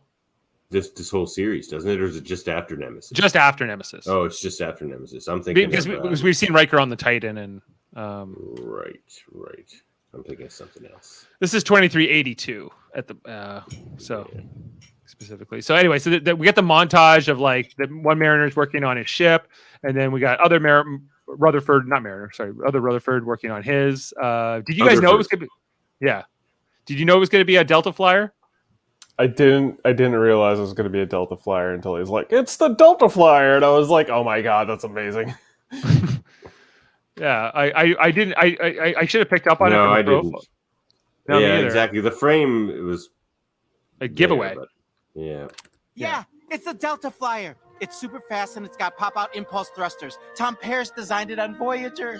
Speaker 7: This whole series, doesn't it? Or is it just after Nemesis?
Speaker 5: Just after Nemesis.
Speaker 7: Oh, it's just after Nemesis. I'm thinking
Speaker 5: because we've seen Riker on the Titan and
Speaker 7: right. I'm thinking of something else.
Speaker 5: This is 2382 at the specifically. So anyway, so we get the montage of like the one Mariner's working on his ship, and then we got other Rutherford working on his. Did you guys know it was gonna be? Yeah. Did you know it was going to be a Delta Flyer?
Speaker 6: I didn't realize it was going to be a Delta Flyer until he's like, "It's the Delta Flyer," and I was like, "Oh my god, that's amazing."
Speaker 5: Yeah, I didn't. I should have picked up on it.
Speaker 7: No, I didn't. No, yeah, exactly. The frame, it was
Speaker 5: a giveaway.
Speaker 2: Yeah, it's the Delta Flyer. It's super fast and it's got pop-out impulse thrusters. Tom Paris designed it on Voyager.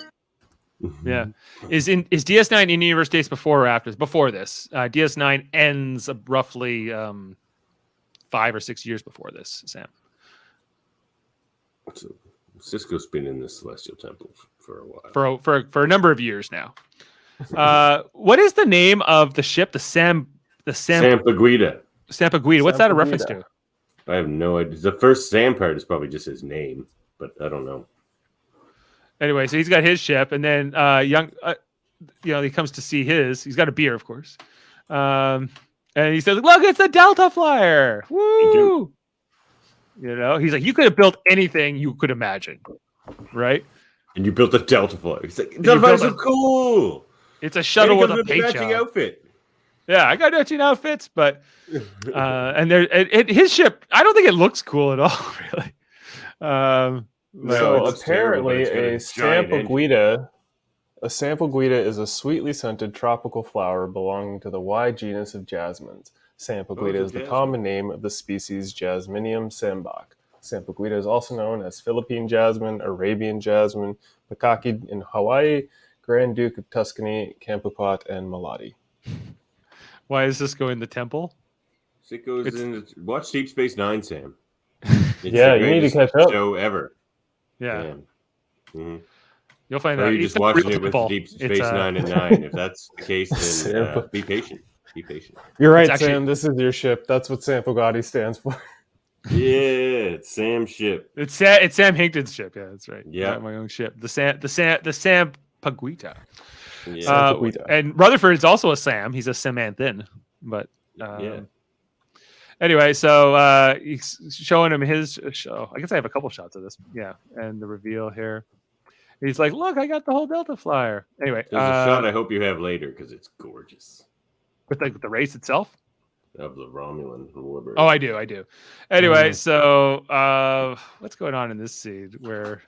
Speaker 5: Yeah, is DS9 in universe dates before or after? Before this, DS9 ends roughly 5 or 6 years before this. Sam,
Speaker 7: so Cisco's been in the Celestial Temple for a while,
Speaker 5: for a number of years now. What is the name of the ship? The Sampaguita. What's that a reference to?
Speaker 7: I have no idea. The first Sam part is probably just his name, but I don't know.
Speaker 5: Anyway, so he's got his ship, and then he comes to see his. He's got a beer, of course, and he says, "Look, it's the Delta Flyer! Woo!" He's like, "You could have built anything you could imagine, right?"
Speaker 7: And you built a Delta Flyer. He's like, "Delta Flyers are cool.
Speaker 5: It's a shuttle with a paint
Speaker 7: matching
Speaker 5: job.
Speaker 7: outfit."
Speaker 5: Yeah, I got matching outfits, but and his ship. I don't think it looks cool at all, really.
Speaker 6: So apparently, a Sampaguita is a sweetly scented tropical flower belonging to the wide genus of jasmines. Sampaguita is the common name of the species Jasminium sambac. Sampaguita is also known as Philippine jasmine, Arabian jasmine, Macaque in Hawaii, Grand Duke of Tuscany, Campopat, and Malati.
Speaker 5: Why does this go in the temple?
Speaker 7: It goes in. Watch Deep Space Nine, Sam.
Speaker 6: You need to catch up.
Speaker 7: Show ever.
Speaker 5: Yeah.
Speaker 7: Mm-hmm.
Speaker 5: You'll find
Speaker 7: out.
Speaker 5: Or
Speaker 7: you're just watching it with Deep Space Nine and Nine. If that's the case, then be patient. Be patient.
Speaker 6: You're right, Sam. This is your ship. That's what Sampaguita stands for.
Speaker 7: Yeah, it's Sam's ship.
Speaker 5: It's Sam Hinkton's ship. Yeah, that's right.
Speaker 7: Yeah,
Speaker 5: my own ship. The Sampaguita.
Speaker 7: Yeah.
Speaker 5: And Rutherford is also a Sam. He's a Samanthan. But anyway, so he's showing him his show. I guess I have a couple shots of this. Yeah, and the reveal here. He's like, "Look, I got the whole Delta Flyer." Anyway,
Speaker 7: there's a shot I hope you have later because it's gorgeous.
Speaker 5: With the race itself.
Speaker 7: Of the Romulan Liberty.
Speaker 5: Oh, I do. Anyway, so what's going on in this scene where?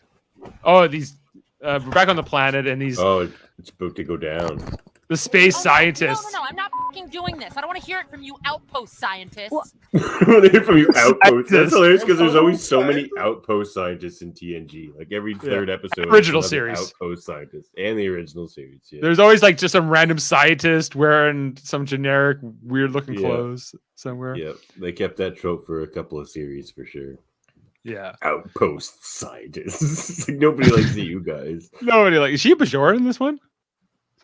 Speaker 5: Oh, these we're back on the planet, and these.
Speaker 7: Oh, it's about to go down.
Speaker 5: The space scientists.
Speaker 8: No, I'm not fucking doing this. I don't want to hear it from you outpost scientists.
Speaker 7: I want to hear from you outpost. That's hilarious because there's always so many outpost scientists in TNG. Like every third episode,
Speaker 5: original series,
Speaker 7: outpost scientists, and the original series. Yeah.
Speaker 5: There's always like just some random scientist wearing some generic, weird-looking clothes somewhere.
Speaker 7: Yeah, they kept that trope for a couple of series for sure.
Speaker 5: Yeah,
Speaker 7: outpost scientists. Like, nobody likes you guys.
Speaker 5: Nobody likes. Is she a Bajoran in this one? Is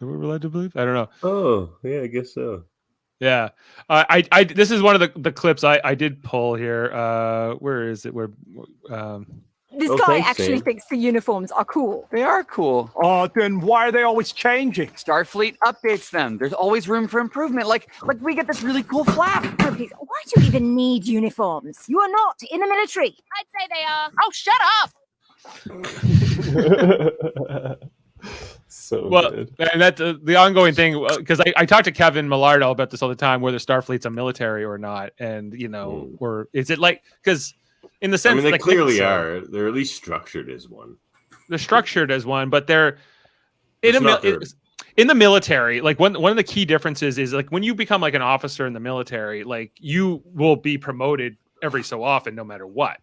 Speaker 5: that what we're allowed to believe? I don't know.
Speaker 7: Oh, yeah, I guess so.
Speaker 5: Yeah, I this is one of the clips I did pull here. Where is it? Where
Speaker 10: this guy actually thinks the uniforms are cool.
Speaker 9: They are cool. Oh, then why are they always changing? Starfleet updates them. There's always room for improvement. Like we get this really cool flap.
Speaker 10: Why do you even need uniforms? You are not in the military.
Speaker 8: I'd say they are. Oh, shut up.
Speaker 6: So
Speaker 5: good. And that's the ongoing thing, because I talk to Kevin Millard about this all the time, whether Starfleet's a military or not, and or is it like, because in the sense,
Speaker 7: they clearly are. They're at least structured as one.
Speaker 5: They're structured as one, but they're in the military. Like one of the key differences is like when you become like an officer in the military, like you will be promoted every so often, no matter what.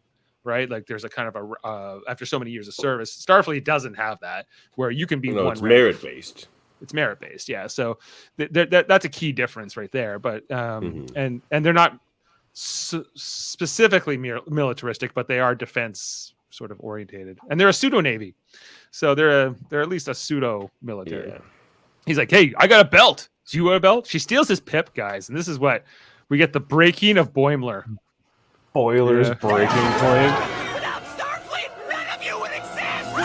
Speaker 5: Right, like there's a kind of a after so many years of service, Starfleet doesn't have that, where you can be one.
Speaker 7: It's merit based.
Speaker 5: It's merit based, yeah. So that's a key difference right there. But and they're not specifically militaristic, but they are defense sort of orientated, and they're a pseudo navy, so they're at least a pseudo military. Yeah. He's like, "Hey, I got a belt. Do you want a belt?" She steals his pip, guys, and this is what we get: the breaking of Boimler.
Speaker 6: Boiler's breaking point.
Speaker 9: Without Starfleet, none of you would exist!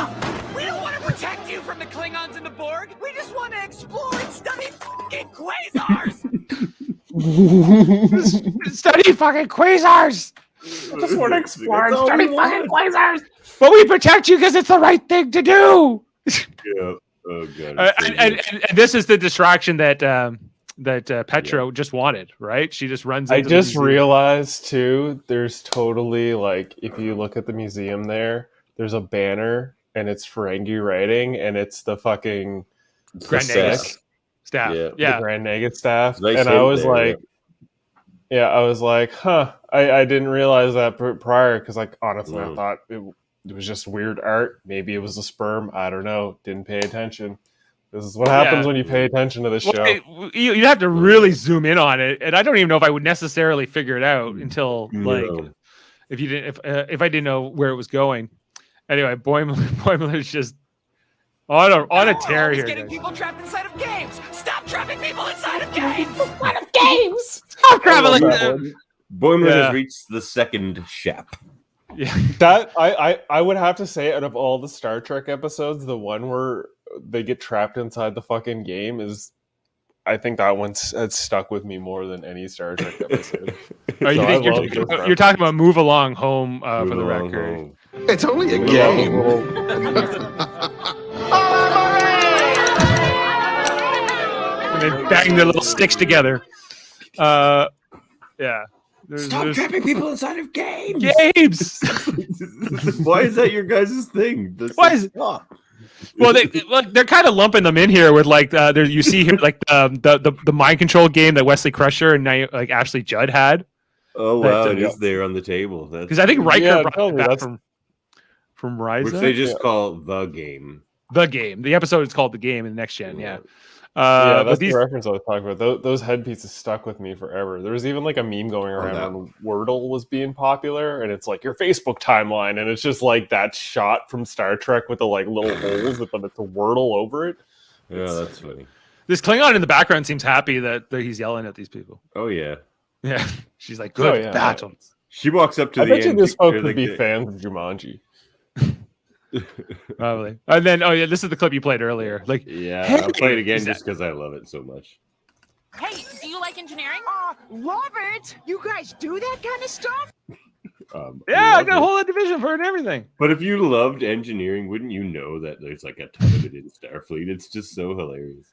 Speaker 9: We don't want to protect you from the Klingons and the Borg. We just want to explore and study fucking quasars!
Speaker 5: Study fucking quasars!
Speaker 6: I just want to explore and study fucking quasars!
Speaker 5: But we protect you because it's the right thing to do!
Speaker 7: Yeah. Oh, God.
Speaker 5: And this is the distraction that Petra just wanted, right? She just runs into
Speaker 6: I just realized too, there's totally like, if you look at the museum there's a banner and it's Ferengi writing and it's the fucking
Speaker 5: Grand Nagus staff. Yeah.
Speaker 6: The Grand Nagus staff. Nice, and I was like, I was like, I didn't realize that prior because like honestly I thought it was just weird art. Maybe it was a sperm. I don't know. Didn't pay attention. This is what happens when you pay attention to this show.
Speaker 5: You'd have to really zoom in on it, and I don't even know if I would necessarily figure it out until if I didn't know where it was going. Anyway, Boimler's just on a tear here.
Speaker 9: Getting people trapped inside of games. Stop trapping people inside of games.
Speaker 10: Inside of games.
Speaker 5: Stop traveling.
Speaker 7: Boimler has reached the second shap.
Speaker 5: Yeah,
Speaker 6: that I would have to say, out of all the Star Trek episodes, the one where they get trapped inside the fucking game is, I think that has stuck with me more than any Star Trek episode.
Speaker 5: You're talking about Move Along Home for the record.
Speaker 11: Home. It's only a game.
Speaker 5: And they bang their little sticks together. Yeah.
Speaker 7: Stop trapping people inside of games.
Speaker 5: Games.
Speaker 7: Why is that your guys' thing?
Speaker 5: Well, they're kind of lumping them in here with like you see here like the mind control game that Wesley Crusher and like Ashley Judd had.
Speaker 7: Oh wow, it is there on the table.
Speaker 5: Because I think Riker brought it back from Rise,
Speaker 7: which they just call the game.
Speaker 5: The game. The episode is called The Game in Next Gen. Yeah.
Speaker 6: That's the reference I was talking about. Those headpieces stuck with me forever. There was even like a meme going around when Wordle was being popular, and it's like your Facebook timeline, and it's just like that shot from Star Trek with the like little holes, but it's a Wordle over it.
Speaker 7: Yeah, that's funny.
Speaker 5: This Klingon in the background seems happy that he's yelling at these people.
Speaker 7: Oh yeah,
Speaker 5: yeah. She's like, "Good battle."
Speaker 7: She walks up to
Speaker 6: I
Speaker 7: the
Speaker 6: bet
Speaker 7: end.
Speaker 6: you this folk would be fans of Jumanji.
Speaker 5: Probably. And then, this is the clip you played earlier. Like,
Speaker 7: yeah, I'll play it again just because I love it so much.
Speaker 8: Hey, do you like engineering?
Speaker 3: Love it. You guys do that kind of stuff?
Speaker 5: Yeah, I got a whole division for it and everything.
Speaker 7: But if you loved engineering, wouldn't you know that there's like a ton of it in Starfleet? It's just so hilarious.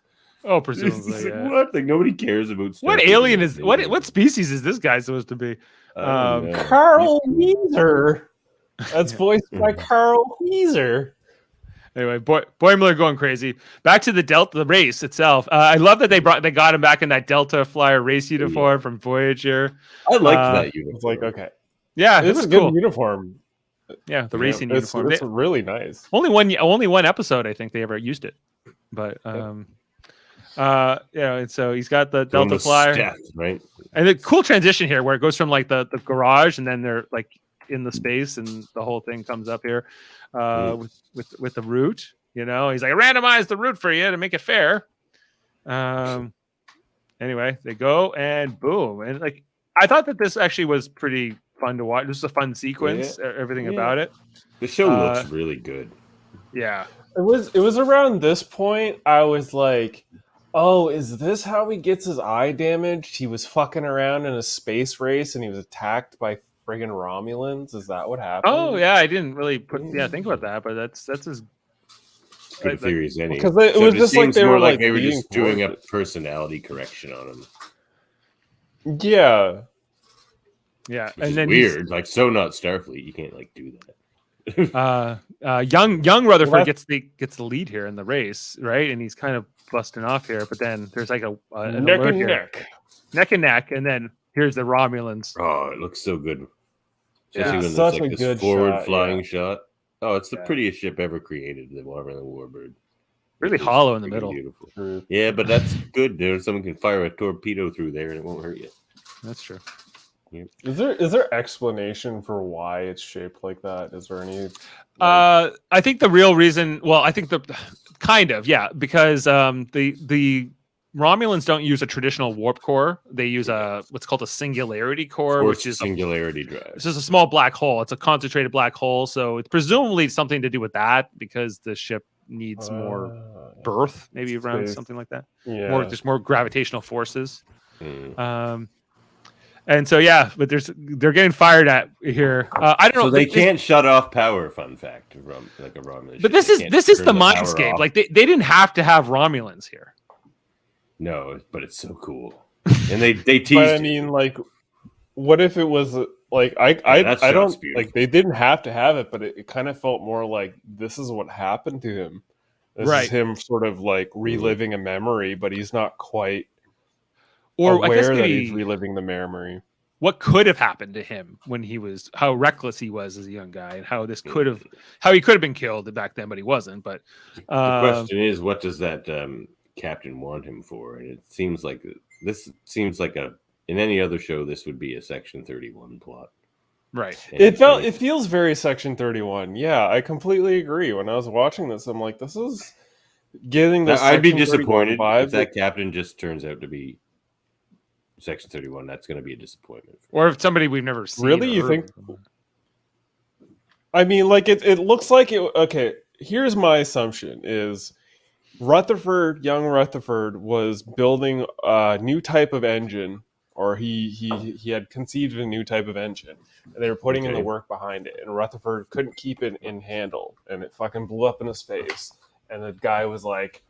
Speaker 5: Oh, presumably.
Speaker 7: Like, what? Like nobody cares about Starfleet.
Speaker 5: What alien is what species is this guy supposed to be?
Speaker 6: Carl Weezer. That's voiced by Carl Weezer.
Speaker 5: Anyway, Boimler going crazy. Back to the race itself. I love that they got him back in that Delta Flyer race uniform from Voyager.
Speaker 7: I liked that uniform.
Speaker 6: It's like, okay,
Speaker 5: yeah,
Speaker 6: it's a good uniform.
Speaker 5: Yeah, the racing uniform.
Speaker 6: It's really nice.
Speaker 5: Only one episode I think they ever used it, but and so he's got the Delta Flyer,
Speaker 7: stacked, right? And
Speaker 5: the cool transition here where it goes from like the garage and then they're like in the space and the whole thing comes up here with the route. He's like, I randomized the route for you to make it fair. Anyway, they go and boom, and like I thought that this actually was pretty fun to watch. This is a fun sequence. Everything about it.
Speaker 7: The show looks really good.
Speaker 5: Yeah,
Speaker 6: it was around this point I was like, oh, is this how he gets his eye damaged? He was fucking around in a space race and he was attacked by friggin' Romulans. Is that what happened?
Speaker 5: Oh yeah, I didn't really think about that, but that's as
Speaker 7: good theories any.
Speaker 6: Because it was just like they were
Speaker 7: just doing a personality correction on him.
Speaker 6: Yeah,
Speaker 5: yeah,
Speaker 7: and then weird, like so not Starfleet. You can't like do
Speaker 5: that. Young Rutherford gets the lead here in the race, right? And he's kind of busting off here, but then there's like a
Speaker 6: neck and neck,
Speaker 5: and then here's the Romulans.
Speaker 7: Oh, it looks so good.
Speaker 6: Yeah,
Speaker 7: when
Speaker 6: such
Speaker 7: like
Speaker 6: a
Speaker 7: this
Speaker 6: good
Speaker 7: forward flying shot. Oh, it's the prettiest ship ever created, the Warbird.
Speaker 5: Really hollow in the middle.
Speaker 7: Beautiful. Yeah, but that's good. Someone can fire a torpedo through there and it won't hurt you.
Speaker 5: That's true.
Speaker 6: Yep. Is there explanation for why it's shaped like that? Is there any?
Speaker 5: I think the real reason. Well, I think because the Romulans don't use a traditional warp core. They use what's called a singularity core, which is
Speaker 7: singularity drive.
Speaker 5: It's just a small black hole. It's a concentrated black hole, so it's presumably something to do with that because the ship needs more berth, maybe around something like that.
Speaker 6: Yeah,
Speaker 5: more gravitational forces. And so but they're getting fired at here. I don't know.
Speaker 7: So they can't shut off power. Fun fact, like a Romulan.
Speaker 5: But this is the mindscape. Like they didn't have to have Romulans here.
Speaker 7: No, but it's so cool, and they teased.
Speaker 6: But I mean, like, what if it was like I don't like they didn't have to have it, but it kind of felt more like this is what happened to him. This is him sort of like reliving a memory, but he's not quite aware that he's reliving the memory.
Speaker 5: What could have happened to him when how reckless he was as a young guy, and how he could have been killed back then, but he wasn't. But
Speaker 7: the question is, what does that captain want him for? And it seems like in any other show this would be a Section 31 plot,
Speaker 5: right?
Speaker 6: And it feels very Section 31. Yeah, I completely agree. When I was watching this, I'm like, this is getting this.
Speaker 7: I'd be disappointed if that captain just turns out to be Section 31, that's going to be a disappointment.
Speaker 5: Or if somebody we've never seen.
Speaker 6: Really, you think? I mean, like it looks like it. Okay, here's my assumption: is young Rutherford was building a new type of engine, or he had conceived a new type of engine, and they were putting in the work behind it, and Rutherford couldn't keep it in handle, and it fucking blew up in his face, and the guy was like,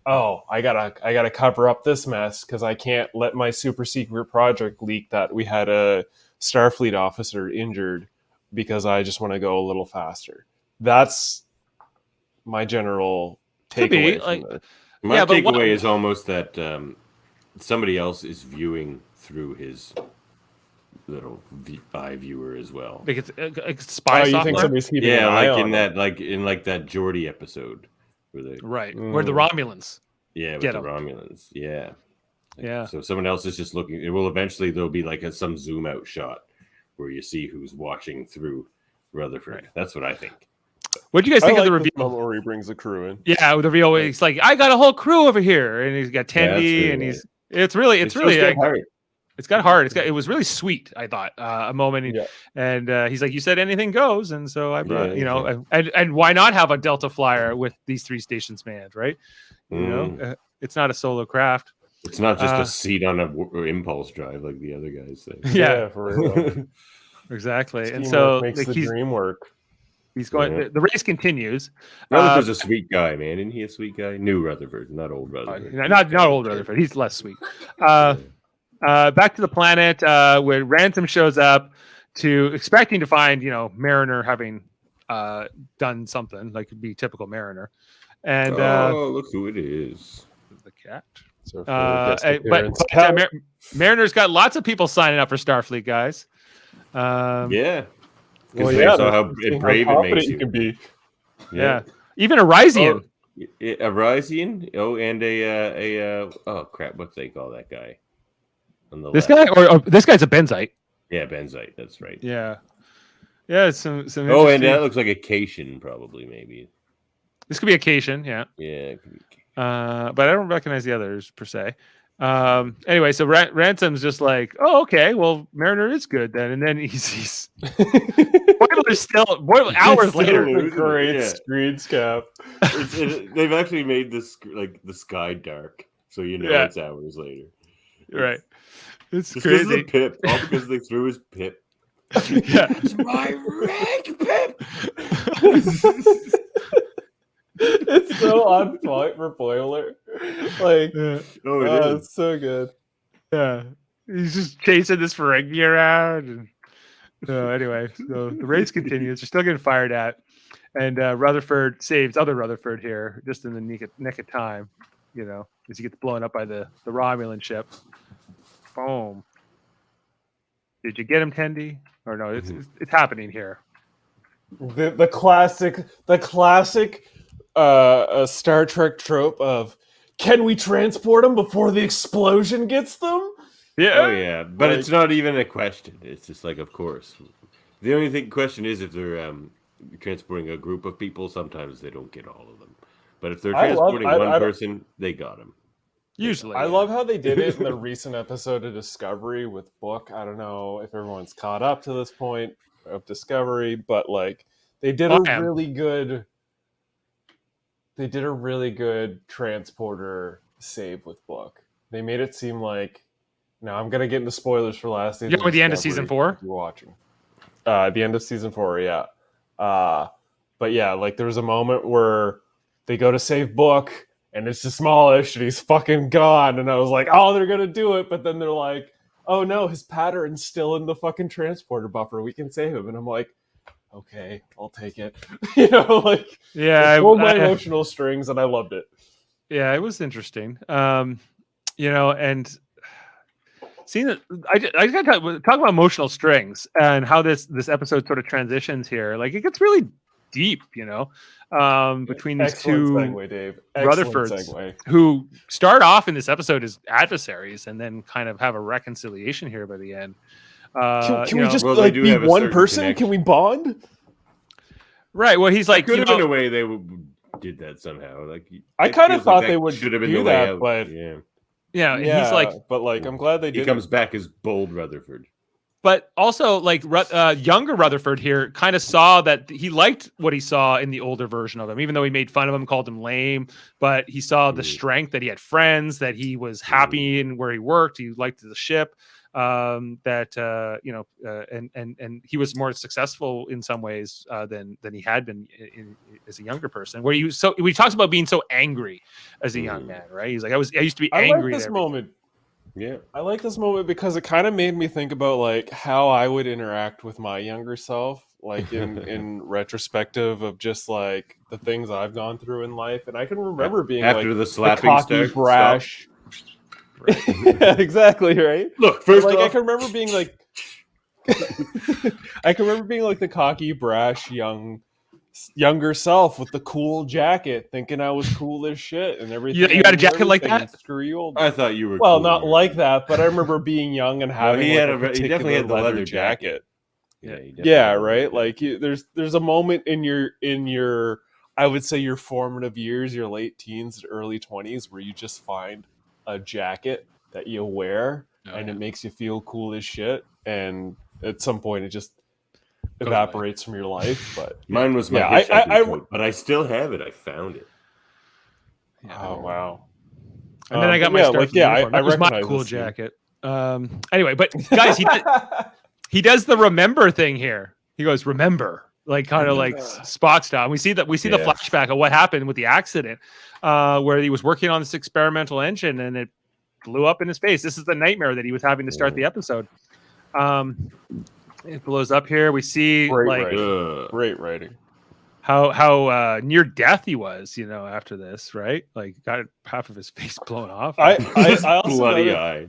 Speaker 6: oh, I gotta cover up this mess because I can't let my super secret project leak that we had a Starfleet officer injured because I just want to go a little faster. That's my general takeaway.
Speaker 7: My takeaway is almost that somebody else is viewing through his little eye viewer as well.
Speaker 5: Like it's spy software?
Speaker 6: You think somebody's keeping an eye on
Speaker 7: that, like in that Geordie episode.
Speaker 5: Where the Romulans
Speaker 7: with
Speaker 5: get
Speaker 7: the
Speaker 5: them.
Speaker 7: Romulans. Yeah.
Speaker 5: Yeah.
Speaker 7: So someone else is just looking. It will eventually, there'll be like some zoom out shot where you see who's watching through Rutherford. Right. That's what I think.
Speaker 5: What do you guys think of the reveal?
Speaker 6: Where he brings the crew in.
Speaker 5: Yeah, the reveal. He's like, I got a whole crew over here, and he's got Tendi, and he's. It's really
Speaker 7: hard.
Speaker 5: It's got hard. It was really sweet. I thought a moment, and he's like, "You said anything goes," and so I brought, and why not have a Delta flyer with these 3 stations manned, right? You know, it's not a solo craft.
Speaker 7: It's not just a seat on an impulse drive like the other guys say.
Speaker 5: Yeah,
Speaker 6: for real.
Speaker 5: Exactly.
Speaker 6: Teamwork
Speaker 5: and so
Speaker 6: makes the dream work.
Speaker 5: He's going. The race continues.
Speaker 7: Rutherford's a sweet guy, man. Isn't he a sweet guy? New Rutherford, not old Rutherford.
Speaker 5: Not old Rutherford. He's less sweet. Back to the planet where Ransom shows up expecting to find, Mariner having done something like it'd be typical Mariner. And
Speaker 7: look who it is.
Speaker 5: The cat.
Speaker 6: So
Speaker 5: Mariner's got lots of people signing up for Starfleet, guys.
Speaker 7: Because they saw how brave it makes you.
Speaker 6: Can be.
Speaker 5: Yeah. Even a Ryzian.
Speaker 7: A Ryzian? Oh, and oh crap, what do they call that guy?
Speaker 5: This guy, or this guy's a Benzite.
Speaker 7: Yeah, Benzite. That's right.
Speaker 5: Yeah. Some.
Speaker 7: Oh, and that looks like a Cation, probably, maybe.
Speaker 5: This could be a Cation, yeah.
Speaker 7: Yeah. It could be
Speaker 5: but I don't recognize the others per se. Anyway, so Ransom's just like, oh, okay, well, Mariner is good then, and then he's Boiler's hours later.
Speaker 6: Great screen cap.
Speaker 7: They've actually made this like the sky dark, so it's hours later.
Speaker 5: Right. It's
Speaker 7: just
Speaker 5: crazy.
Speaker 7: Because of the pip, all because they threw his pip.
Speaker 5: Yeah.
Speaker 7: It's my rank pip.
Speaker 6: It's so on point for Boiler. Like, it's so good.
Speaker 5: Yeah. He's just chasing this Ferengi around. And, anyway, so the race continues. They're still getting fired at. And Rutherford saves other Rutherford here just in the nick of time, as he gets blown up by the Romulan ship. Boom. Did you get him, Tendi? Or no, it's happening here.
Speaker 6: The classic Star Trek trope of, can we transport them before the explosion gets them?
Speaker 5: Yeah.
Speaker 7: Oh yeah, but it's not even a question. It's just like, of course. The only question is if they're transporting a group of people, sometimes they don't get all of them. But if they're transporting one person, they got him.
Speaker 5: Usually.
Speaker 6: I love how they did it in the recent episode of Discovery with Book. I don't know if everyone's caught up to this point of Discovery, but like they did a really good transporter save with Book. They made it seem like, now I'm gonna get into spoilers for last season.
Speaker 5: With the end of season 4?
Speaker 6: You're watching. The end of season 4, yeah. But yeah, like there was a moment where they go to save Book and it's just smallish and he's fucking gone. And I was like, oh, they're gonna do it. But then they're like, oh no, his pattern's still in the fucking transporter buffer. We can save him. And I'm like, okay, I'll take it.
Speaker 5: Yeah,
Speaker 6: it pulled my emotional strings and I loved it.
Speaker 5: Yeah, it was interesting. And seeing that, I just got to talk about emotional strings and how this episode sort of transitions here. Like it gets really deep, between these two
Speaker 6: segue, Dave.
Speaker 5: Rutherfords who start off in this episode as adversaries and then kind of have a reconciliation here by the end.
Speaker 6: Can we just be one person? Connection. Can we bond?
Speaker 5: Right. Well, he's like,
Speaker 7: could have been a way they did that somehow. Like
Speaker 6: I kind of thought they would should have been do that, but
Speaker 5: Yeah, he's like,
Speaker 6: but like, I'm glad they did.
Speaker 7: He comes back as bold Rutherford.
Speaker 5: But also, like, younger Rutherford here kind of saw that he liked what he saw in the older version of him, even though he made fun of him, called him lame. But he saw the strength, that he had friends, that he was happy in where he worked. He liked the ship, and he was more successful in some ways than he had been as a younger person. Where he talks about being so angry as a young man, right? He's like, I used to be angry.
Speaker 6: I like this moment.
Speaker 7: Yeah,
Speaker 6: I like this moment because it kind of made me think about like how I would interact with my younger self, like in retrospective of just like the things I've gone through in life. And I can remember being
Speaker 7: after
Speaker 6: like
Speaker 7: the slapping,
Speaker 6: cocky, brash. Right. Yeah, exactly right.
Speaker 7: Look, first
Speaker 6: like
Speaker 7: off,
Speaker 6: I can remember being like, the cocky, brash, younger self with the cool jacket, thinking I was cool as shit and everything.
Speaker 5: You had a jacket like that?
Speaker 6: Screw you, old.
Speaker 7: I thought you were.
Speaker 6: Well,
Speaker 7: cool,
Speaker 6: not like that, but I remember being young and having.
Speaker 7: he
Speaker 6: definitely had the leather jacket. Yeah, right. Like there's a moment in your I would say your formative years, your late teens, early 20s, where you just find a jacket that you wear and it makes you feel cool as shit, and at some point it just evaporates from your life. But
Speaker 7: mine was my hitchhiking coat, but I still have it. I found it.
Speaker 6: Oh wow!
Speaker 5: And then I got my Starfleet uniform. That was my cool jacket. Anyway, but guys, he does the remember thing here. He goes, remember, like kind of like Spock style. And we see the flashback of what happened with the accident, where he was working on this experimental engine and it blew up in his face. This is the nightmare that he was having to start the episode. It blows up here. We see
Speaker 6: great writing.
Speaker 5: How near death he was, after this, right? Like got half of his face blown off.
Speaker 6: I also
Speaker 7: bloody eye.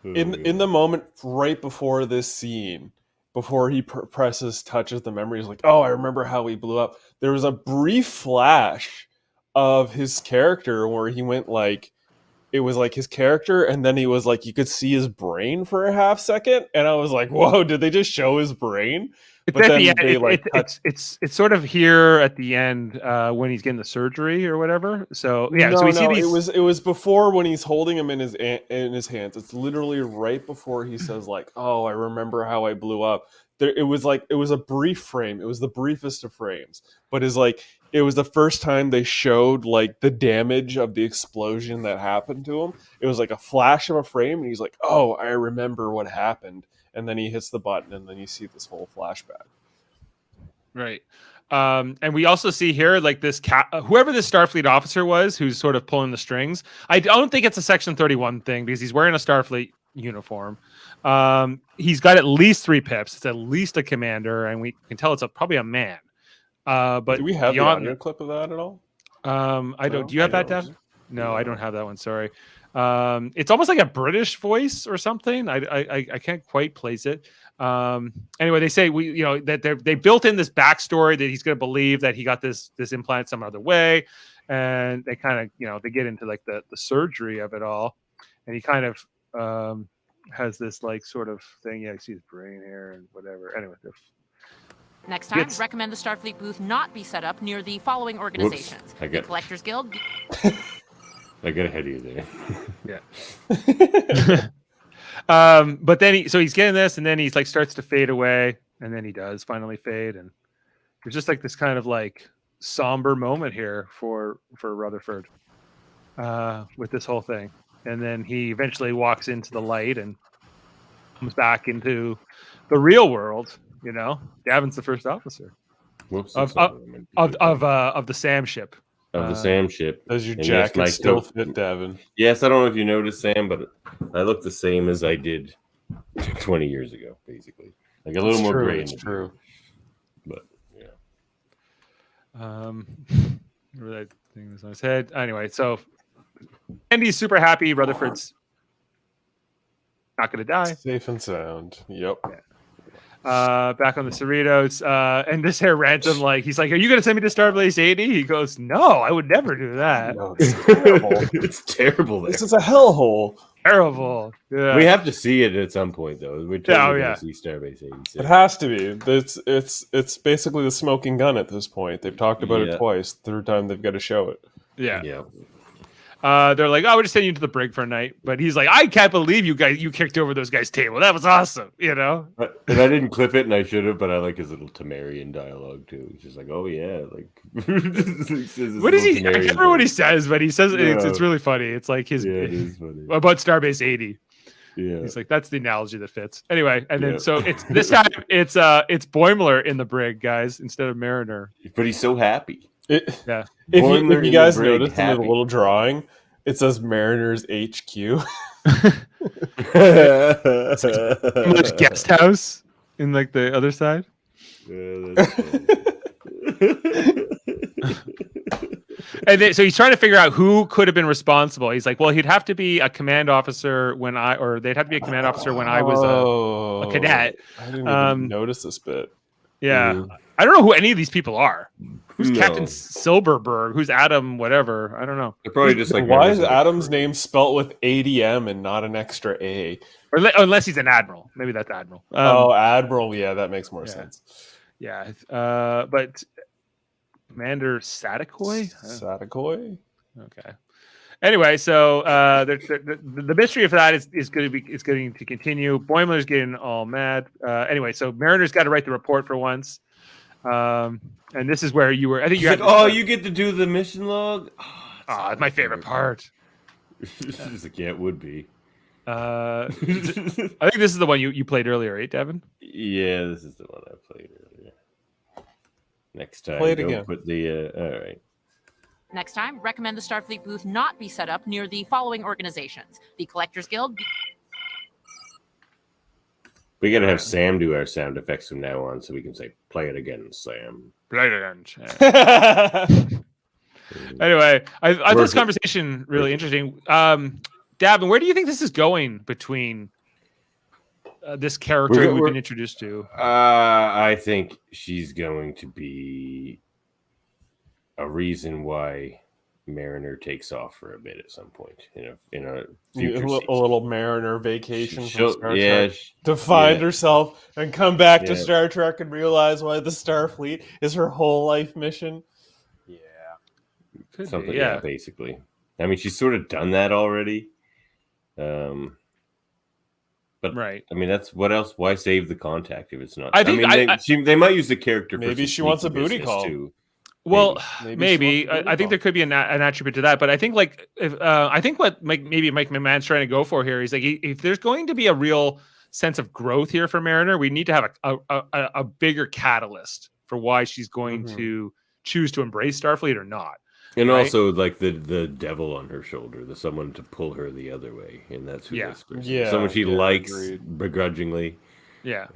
Speaker 6: In the moment right before this scene, before he touches the memory, he's like, oh, I remember how he blew up. There was a brief flash of his character where he went like, it was like his character, and then he was like, you could see his brain for a half second, and I was like, whoa, did they just show his brain?
Speaker 5: But then it's sort of here at the end when he's getting the surgery or whatever. So so we see these.
Speaker 6: It was before when he's holding him in his hands. It's literally right before he says like, "Oh, I remember how I blew up." It was a brief frame. It was the briefest of frames, but it was the first time they showed like the damage of the explosion that happened to him. It was like a flash of a frame, and he's like, "Oh, I remember what happened." And then he hits the button, and then you see this whole flashback.
Speaker 5: Right. And we also see here, like this whoever this Starfleet officer was, who's sort of pulling the strings. I don't think it's a Section 31 thing because he's wearing a Starfleet uniform. He's got at least 3 pips. It's at least a commander, and we can tell it's probably a man. But
Speaker 6: do we have the audio clip of that at all?
Speaker 5: I don't. Do you have that, Dev? No, I don't have that one. Sorry. It's almost like a British voice or something. I can't quite place it. Anyway, they say that they built in this backstory that he's going to believe that he got this implant some other way, and they kind of they get into like the surgery of it all, and he kind of has this like sort of thing. Yeah, I see his brain here and whatever. Anyway.
Speaker 1: Next time, recommend the Starfleet booth not be set up near the following organizations: the Collectors Guild.
Speaker 7: I got ahead of you
Speaker 5: there. Yeah. But then he's getting this, and then he's like starts to fade away, and then he does finally fade, and there's just like this kind of like somber moment here for Rutherford with this whole thing, and then he eventually walks into the light and comes back into the real world. Davan's the first officer of the SAM ship.
Speaker 7: Of the SAM ship.
Speaker 6: Does your jacket still fit, Davan?
Speaker 7: Yes, I don't know if you noticed, Sam, but I look the same as I did 20 years ago, basically. Like a little more gray.
Speaker 6: It's true.
Speaker 7: But yeah.
Speaker 5: That thing was on his head. Anyway, so Andy's super happy. Rutherford's not going to die.
Speaker 6: Safe and sound. Yep.
Speaker 5: Yeah. Back on the Cerritos, and this hair random, like he's like, "Are you going to send me to Starbase 80?" He goes, "No, I would never do that."
Speaker 6: No, it's terrible.
Speaker 7: It's terrible. There.
Speaker 6: This is a hellhole.
Speaker 5: Terrible. Yeah.
Speaker 7: We have to see it at some point, though. We're totally going to see Starbase 86.
Speaker 6: It has to be. It's basically the smoking gun at this point. They've talked about it twice. Third time they've got to show it.
Speaker 5: Yeah. They're like, "Oh, we're just sending you to the brig for a night." But he's like, "I can't believe you kicked over those guys' table. That was awesome."
Speaker 7: And I didn't clip it, and I should have, but I like his little Temerian dialogue too. He's just like, "Oh yeah, like."
Speaker 5: What is he? I can't remember what he says, but he says it's really funny. It's like his
Speaker 7: it is funny.
Speaker 5: about Starbase 80.
Speaker 7: Yeah,
Speaker 5: he's like, that's the analogy that fits. Anyway, and then so it's this time it's Boimler in the brig, guys, instead of Mariner.
Speaker 7: But he's so happy.
Speaker 5: Yeah.
Speaker 6: If you guys notice in the little drawing, it says Mariner's HQ.
Speaker 5: There's guest house in like the other side.
Speaker 7: Yeah, that's funny.
Speaker 5: And then, so he's trying to figure out who could have been responsible. He's like, well, he'd have to be a command officer they'd have to be a command officer when I was a cadet.
Speaker 6: I didn't even notice this bit.
Speaker 5: Yeah. I don't know who any of these people are. Who's Captain Silberberg? Who's Adam whatever? I don't know.
Speaker 7: They're probably just like,
Speaker 6: why is Adam's name spelt with ADM and not an extra A?
Speaker 5: Or unless he's an admiral. Maybe that's admiral.
Speaker 6: Admiral. Yeah, that makes more sense.
Speaker 5: Yeah. But Commander Sadikoy?
Speaker 6: Sadikoy?
Speaker 5: Okay. Anyway, so the mystery of that is going to continue. Boimler's getting all mad. Anyway, so Mariner's got to write the report for once. And this is where you were. I think you.
Speaker 7: You get to do the mission log.
Speaker 5: It's my favorite part.
Speaker 7: She's like, yeah, it would be.
Speaker 5: I think this is the one you played earlier, right, Davan?
Speaker 7: Yeah, this is the one I played earlier. Next time,
Speaker 6: play it again.
Speaker 7: Put the all right.
Speaker 1: Next time, recommend the Starfleet booth not be set up near the following organizations: the Collectors Guild.
Speaker 7: We gotta have Sam do our sound effects from now on, so we can say, "Play it again, Sam."
Speaker 5: Play it again. Sam. Anyway, I thought this conversation really interesting. Davan, where do you think this is going between this character we've been introduced to?
Speaker 7: I think she's going to be a reason why Mariner takes off for a bit at some point in a future
Speaker 6: a little Mariner vacation from Star
Speaker 7: Trek
Speaker 6: to find herself and come back to Star Trek and realize why the Starfleet is her whole life mission.
Speaker 7: Yeah, basically. I mean, she's sort of done that already. But
Speaker 5: right.
Speaker 7: I mean, that's what else? Why save the contact if it's not?
Speaker 5: I think
Speaker 7: they might use the character.
Speaker 6: Maybe she wants a booty call.
Speaker 7: Too.
Speaker 5: Well, maybe. I think there could be an attribute to that, but I think I think what maybe Mike McMahon's trying to go for here is like if there's going to be a real sense of growth here for Mariner, we need to have a bigger catalyst for why she's going to choose to embrace Starfleet or not.
Speaker 7: And also, like the devil on her shoulder, the someone to pull her the other way, and that's who this person is. Someone she likes begrudgingly.
Speaker 5: Yeah,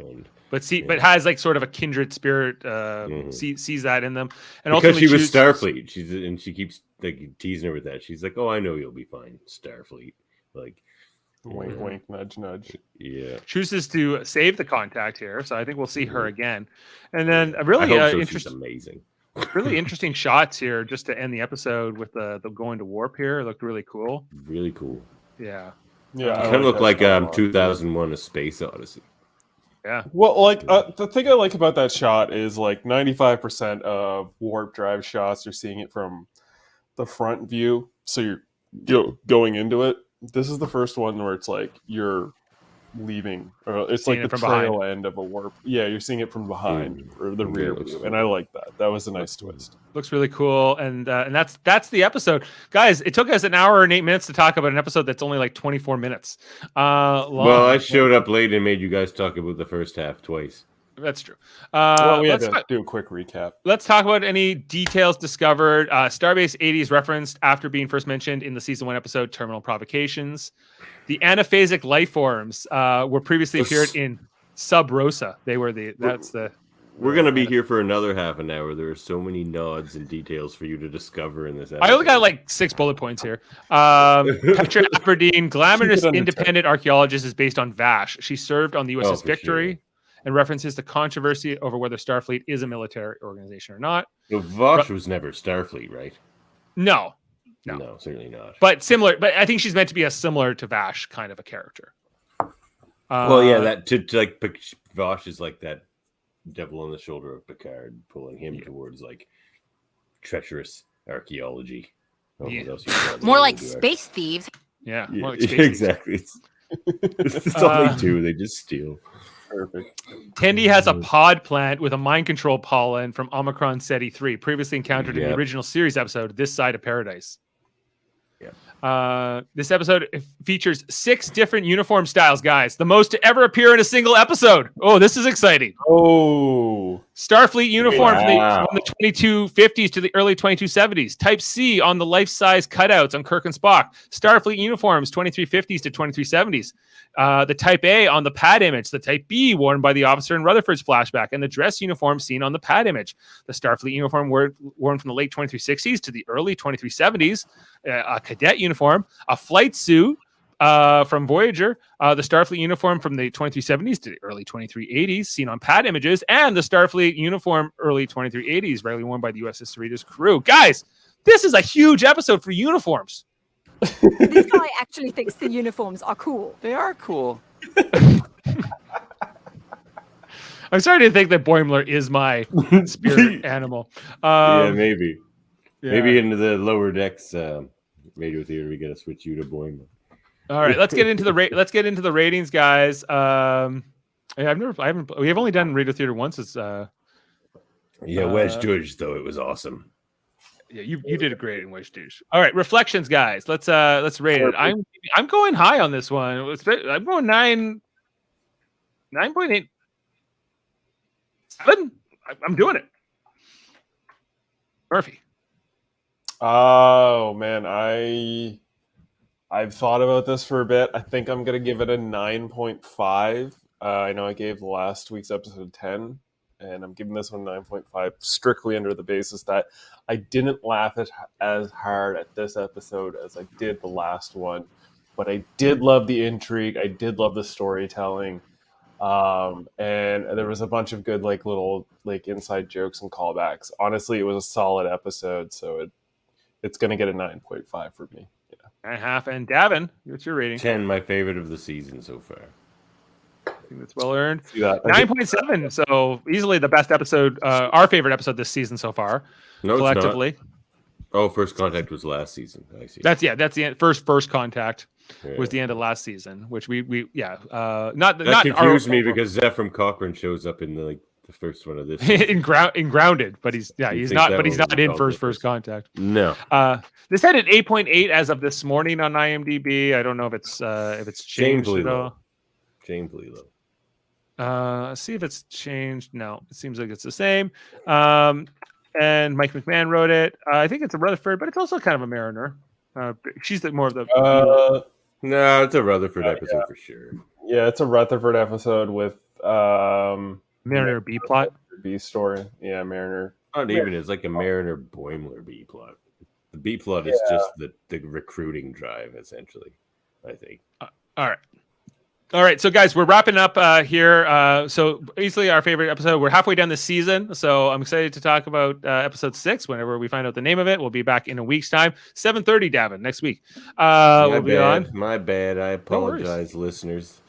Speaker 5: but has like sort of a kindred spirit. Sees that in them, and
Speaker 7: because she was Starfleet, she keeps like teasing her with that. She's like, "Oh, I know you'll be fine, Starfleet." Like,
Speaker 6: wink, wink, nudge, nudge.
Speaker 7: Yeah,
Speaker 5: chooses to save the contact here, so I think we'll see her again, and then a really interesting,
Speaker 7: amazing.
Speaker 5: Really interesting shots here just to end the episode with the going to warp here. It looked really cool.
Speaker 7: Really cool.
Speaker 5: Yeah.
Speaker 7: It kind of looked like 2001: A Space Odyssey.
Speaker 5: Yeah.
Speaker 6: Well, like the thing I like about that shot is like 95% of warp drive shots, you're seeing it from the front view, so you're going into it. This is the first one where it's like you're leaving, it's like the tail end of a warp. Yeah, you're seeing it from behind or the rear view, and I like that. That was a nice twist.
Speaker 5: Looks really cool, and that's the episode, guys. It took us an hour and 8 minutes to talk about an episode that's only like 24 minutes.
Speaker 7: Well, I showed up late and made you guys talk about the first half twice.
Speaker 5: That's true.
Speaker 6: Well, we had to do a quick recap.
Speaker 5: Let's talk about any details discovered. Starbase 80 is referenced after being first mentioned in the season 1 episode Terminal Provocations. The anaphasic life forms were previously appeared in Sub Rosa. They were
Speaker 7: We're going to be here for another half an hour. There are so many nods and details for you to discover in this episode.
Speaker 5: I only got like 6 bullet points here. Petra Aberdeen, glamorous independent archaeologist, is based on Vash. She served on the USS Victory and references the controversy over whether Starfleet is a military organization or not.
Speaker 7: So Vash was never Starfleet, right?
Speaker 5: No,
Speaker 7: certainly not.
Speaker 5: But similar. But I think she's meant to be a similar to Vash kind of a character.
Speaker 7: Well, yeah, that to like Vash is like that devil on the shoulder of Picard, pulling him towards like treacherous archaeology.
Speaker 1: More like space thieves.
Speaker 5: Yeah,
Speaker 7: Yeah,
Speaker 5: more like space thieves.
Speaker 7: exactly. It's all they do. They just steal.
Speaker 6: Perfect.
Speaker 5: Tendi has a pod plant with a mind control pollen from Omicron Ceti 3, previously encountered in the original series episode, This Side of Paradise. This episode features 6 different uniform styles, guys. The most to ever appear in a single episode. Oh, this is exciting.
Speaker 6: Oh.
Speaker 5: Starfleet uniform from the 2250s to the early 2270s. Type C on the life-size cutouts on Kirk and Spock. Starfleet uniforms 2350s to 2370s. The Type A on the pad image. The Type B worn by the officer in Rutherford's flashback. And the dress uniform seen on the pad image. The Starfleet uniform worn from the late 2360s to the early 2370s. A cadet uniform. A flight suit from Voyager. The Starfleet uniform from the 2370s to the early 2380s, seen on pad images. And the Starfleet uniform early 2380s, regularly worn by the USS Cerritos crew. Guys, this is a huge episode for uniforms.
Speaker 10: This guy actually thinks the uniforms are cool.
Speaker 2: They are cool.
Speaker 5: I'm starting to think that Boimler is my spirit animal.
Speaker 7: Yeah, maybe. Yeah. Maybe into the lower decks radio theater, we gotta switch you to Boimler.
Speaker 5: All right, let's get into the ratings, guys. We have only done radio theater once. It's
Speaker 7: Wedge Judge, though it was awesome.
Speaker 5: Yeah, you did a great in Wedge Judge. All right, reflections, guys. Let's rate it. I'm going high on this one. I'm going 9.8. 7. I'm doing it. Murphy.
Speaker 6: Oh man, I've thought about this for a bit. I think I'm gonna give it a 9.5. I know I gave last week's episode 10, and I'm giving this one 9.5 strictly under the basis that I didn't laugh as hard at this episode as I did the last one, but I did love the intrigue. I did love the storytelling. And there was a bunch of good little inside jokes and callbacks. Honestly, it was a solid episode, so it's going to get a 9.5 for me. Yeah.
Speaker 5: 9.5. And Davan, what's your rating?
Speaker 7: 10, my favorite of the season so far.
Speaker 5: I think that's well earned. 9.7. So easily the best episode, our favorite episode this season so far.
Speaker 7: No,
Speaker 5: collectively.
Speaker 7: It's not. Oh, First Contact was last season. I see.
Speaker 5: That's the end. First Contact was the end of last season, which we
Speaker 7: confused me because Zephram Cochrane shows up in the first one of this
Speaker 5: in Grounded, but he's not in First Contact.
Speaker 7: No.
Speaker 5: This had an 8.8 as of this morning on IMDb. I don't know if it's changed at all.
Speaker 7: Shamefully low.
Speaker 5: Let's see if it's changed. No, it seems like it's the same. And Mike McMahon wrote it. I think it's a Rutherford, but it's also kind of a Mariner. She's more of the.
Speaker 7: No, it's a Rutherford episode for sure.
Speaker 6: Yeah, it's a Rutherford episode with
Speaker 5: Mariner B plot.
Speaker 6: B story. Yeah, Mariner.
Speaker 7: Not even. It's like a Mariner Boimler B plot. The B plot is just the recruiting drive, essentially. I think.
Speaker 5: All right, so guys, we're wrapping up here. So easily our favorite episode. We're halfway down the season, so I'm excited to talk about episode 6 whenever we find out the name of it. We'll be back in a week's time, 7:30, Davan, next week. We'll be on.
Speaker 7: My bad. I apologize, listeners.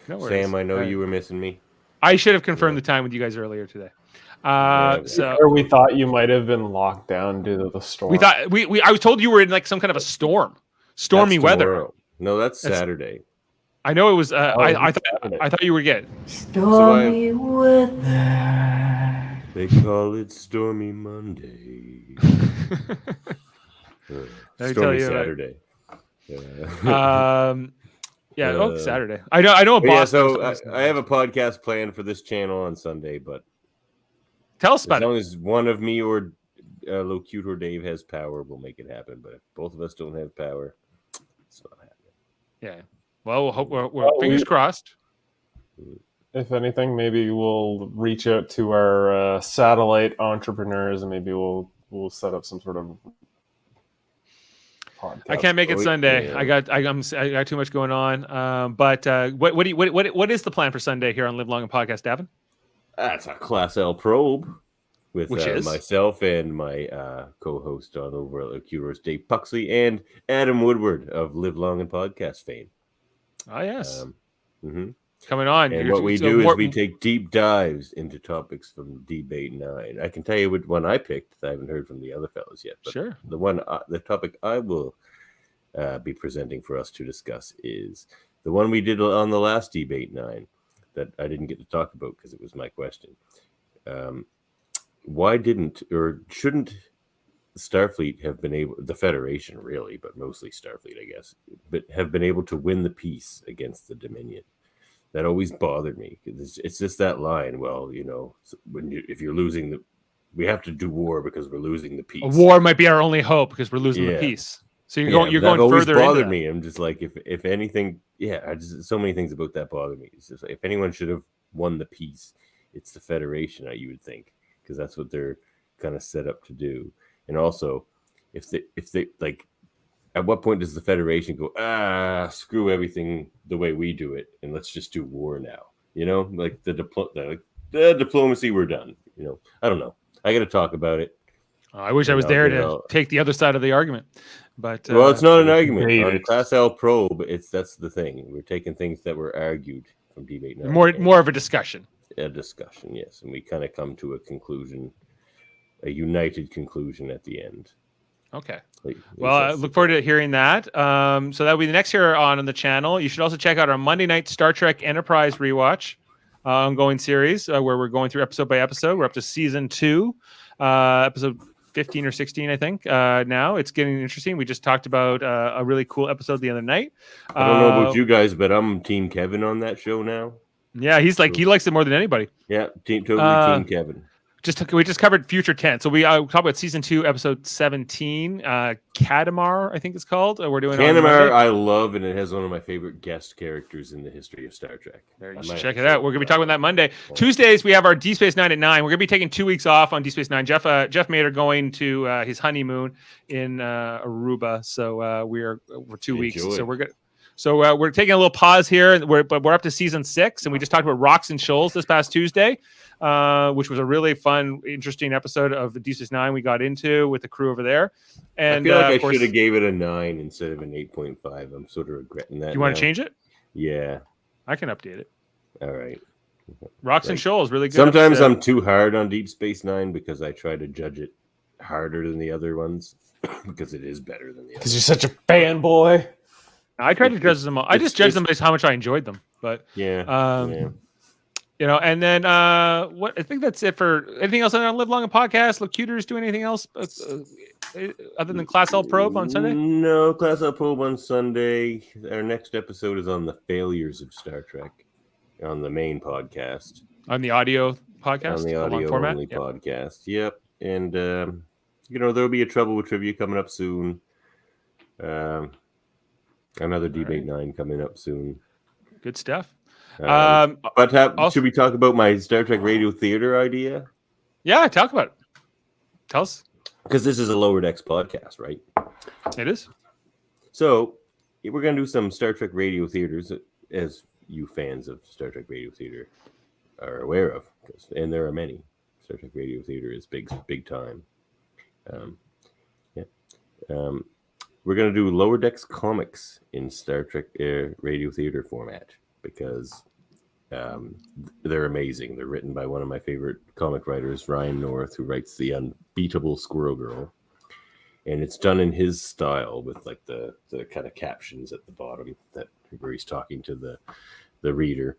Speaker 5: No worries.
Speaker 7: Sam, I know you were missing me.
Speaker 5: I should have confirmed the time with you guys earlier today.
Speaker 6: Or we thought you might have been locked down due to the storm.
Speaker 5: We thought I was told you were in some kind of a stormy weather.
Speaker 7: No, that's Saturday.
Speaker 5: I know it was. I thought you were getting
Speaker 12: stormy weather.
Speaker 7: They call it Stormy Monday. Stormy Saturday.
Speaker 5: Saturday. I know.
Speaker 7: So I have a podcast planned for this channel on Sunday, but
Speaker 5: tell us about it.
Speaker 7: As long as one of me or Locutor Dave has power, we'll make it happen. But if both of us don't have power, it's not happening.
Speaker 5: Yeah. Well, we'll hope we're fingers crossed.
Speaker 6: If anything, maybe we'll reach out to our satellite entrepreneurs, and maybe we'll set up some sort of podcast.
Speaker 5: I can't make it Sunday. Yeah. I got too much going on. But what is the plan for Sunday here on Live Long and Podcast, Davan?
Speaker 7: That's a Class L probe with
Speaker 5: Which is?
Speaker 7: Myself and my co-host on over at Locutor's Dave Puxley and Adam Woodward of Live Long and Podcast fame.
Speaker 5: Oh, yes. coming on.
Speaker 7: And what we do is we take deep dives into topics from Debate 9. I can tell you which one I picked. I haven't heard from the other fellows yet. But
Speaker 5: sure.
Speaker 7: The topic I will be presenting for us to discuss is the one we did on the last Debate 9 that I didn't get to talk about because it was my question. Why didn't or shouldn't Starfleet have been able, the Federation really, but mostly Starfleet, I guess, but have been able to win the peace against the Dominion? That always bothered me. It's just that line. Well, if you're losing we have to do war because we're losing the peace.
Speaker 5: A war might be our only hope because we're losing the peace. So you're going further.
Speaker 7: That always bothered me. I'm just like, if anything, so many things about that bother me. It's just like, if anyone should have won the peace, it's the Federation. You would think, because that's what they're kind of set up to do. And also, if they like. At what point does the Federation go, screw everything the way we do it, and let's just do war now? Like the diplomacy, we're done. I don't know. I got to talk about it.
Speaker 5: I wish I was there to take the other side of the argument, but
Speaker 7: well, it's not an argument on Class L probe. That's the thing. We're taking things that were argued from Debate 9.
Speaker 5: More of a discussion.
Speaker 7: A discussion, yes, and we kind of come to a conclusion, a united conclusion at the end.
Speaker 5: Okay. Well, I look forward to hearing that. So that'll be the next here on the channel. You should also check out our Monday night Star Trek Enterprise rewatch ongoing series where we're going through episode by episode. We're up to season 2, episode 15 or 16, I think. Now it's getting interesting. We just talked about a really cool episode the other night.
Speaker 7: I don't know about you guys, but I'm Team Kevin on that show now.
Speaker 5: Yeah, he likes it more than anybody.
Speaker 7: Yeah, Team Kevin.
Speaker 5: We just covered Future Tense. So we talked about season 2, episode 17, Katamar, I think it's called. We're doing
Speaker 7: Katamar. I love, and it has one of my favorite guest characters in the history of Star Trek.
Speaker 5: You should check it out. We're gonna be talking about that Monday. Tuesdays we have our Deep Space Nine at 9. We're gonna be taking 2 weeks off on Deep Space Nine. Jeff Mader going to his honeymoon in Aruba, so we're 2 weeks. So we're good. So we're taking a little pause here, but we're up to season 6, and we just talked about Rocks and Shoals this past Tuesday, which was a really fun, interesting episode of the Deep Space Nine we got into with the crew over there. And
Speaker 7: I feel like I should have gave it a 9 instead of an 8.5. I'm sort of regretting that.
Speaker 5: You want to change it?
Speaker 7: Yeah,
Speaker 5: I can update it.
Speaker 7: All right.
Speaker 5: Rocks and Shoals, really good.
Speaker 7: Sometimes I'm too hard on Deep Space Nine because I try to judge it harder than the other ones because it is better than the others.
Speaker 6: Because you're such a fanboy.
Speaker 5: I tried to judge them all. I just judged them based on how much I enjoyed them. But
Speaker 7: yeah.
Speaker 5: And then what? I think that's it for anything else on Live Long and Podcast. Locutors do anything else other than Class L Probe on Sunday?
Speaker 7: No, Class L Probe on Sunday. Our next episode is on the failures of Star Trek on the main podcast.
Speaker 5: On the audio podcast?
Speaker 7: On the audio only podcast. Yep. And there'll be a Trouble with Trivia coming up soon. Another Debate 9 coming up soon.
Speaker 5: Good stuff.
Speaker 7: Should we talk about my Star Trek Radio Theater idea?
Speaker 5: Yeah, talk about it. Tell us.
Speaker 7: Because this is a Lower Decks podcast, right?
Speaker 5: It is.
Speaker 7: So we're going to do some Star Trek Radio Theaters, as you fans of Star Trek Radio Theater are aware of. And there are many. Star Trek Radio Theater is big time. We're going to do Lower Decks comics in Star Trek Radio Theater format because they're amazing. They're written by one of my favorite comic writers, Ryan North, who writes The Unbeatable Squirrel Girl. And it's done in his style with like the kind of captions at the bottom where he's talking to the reader.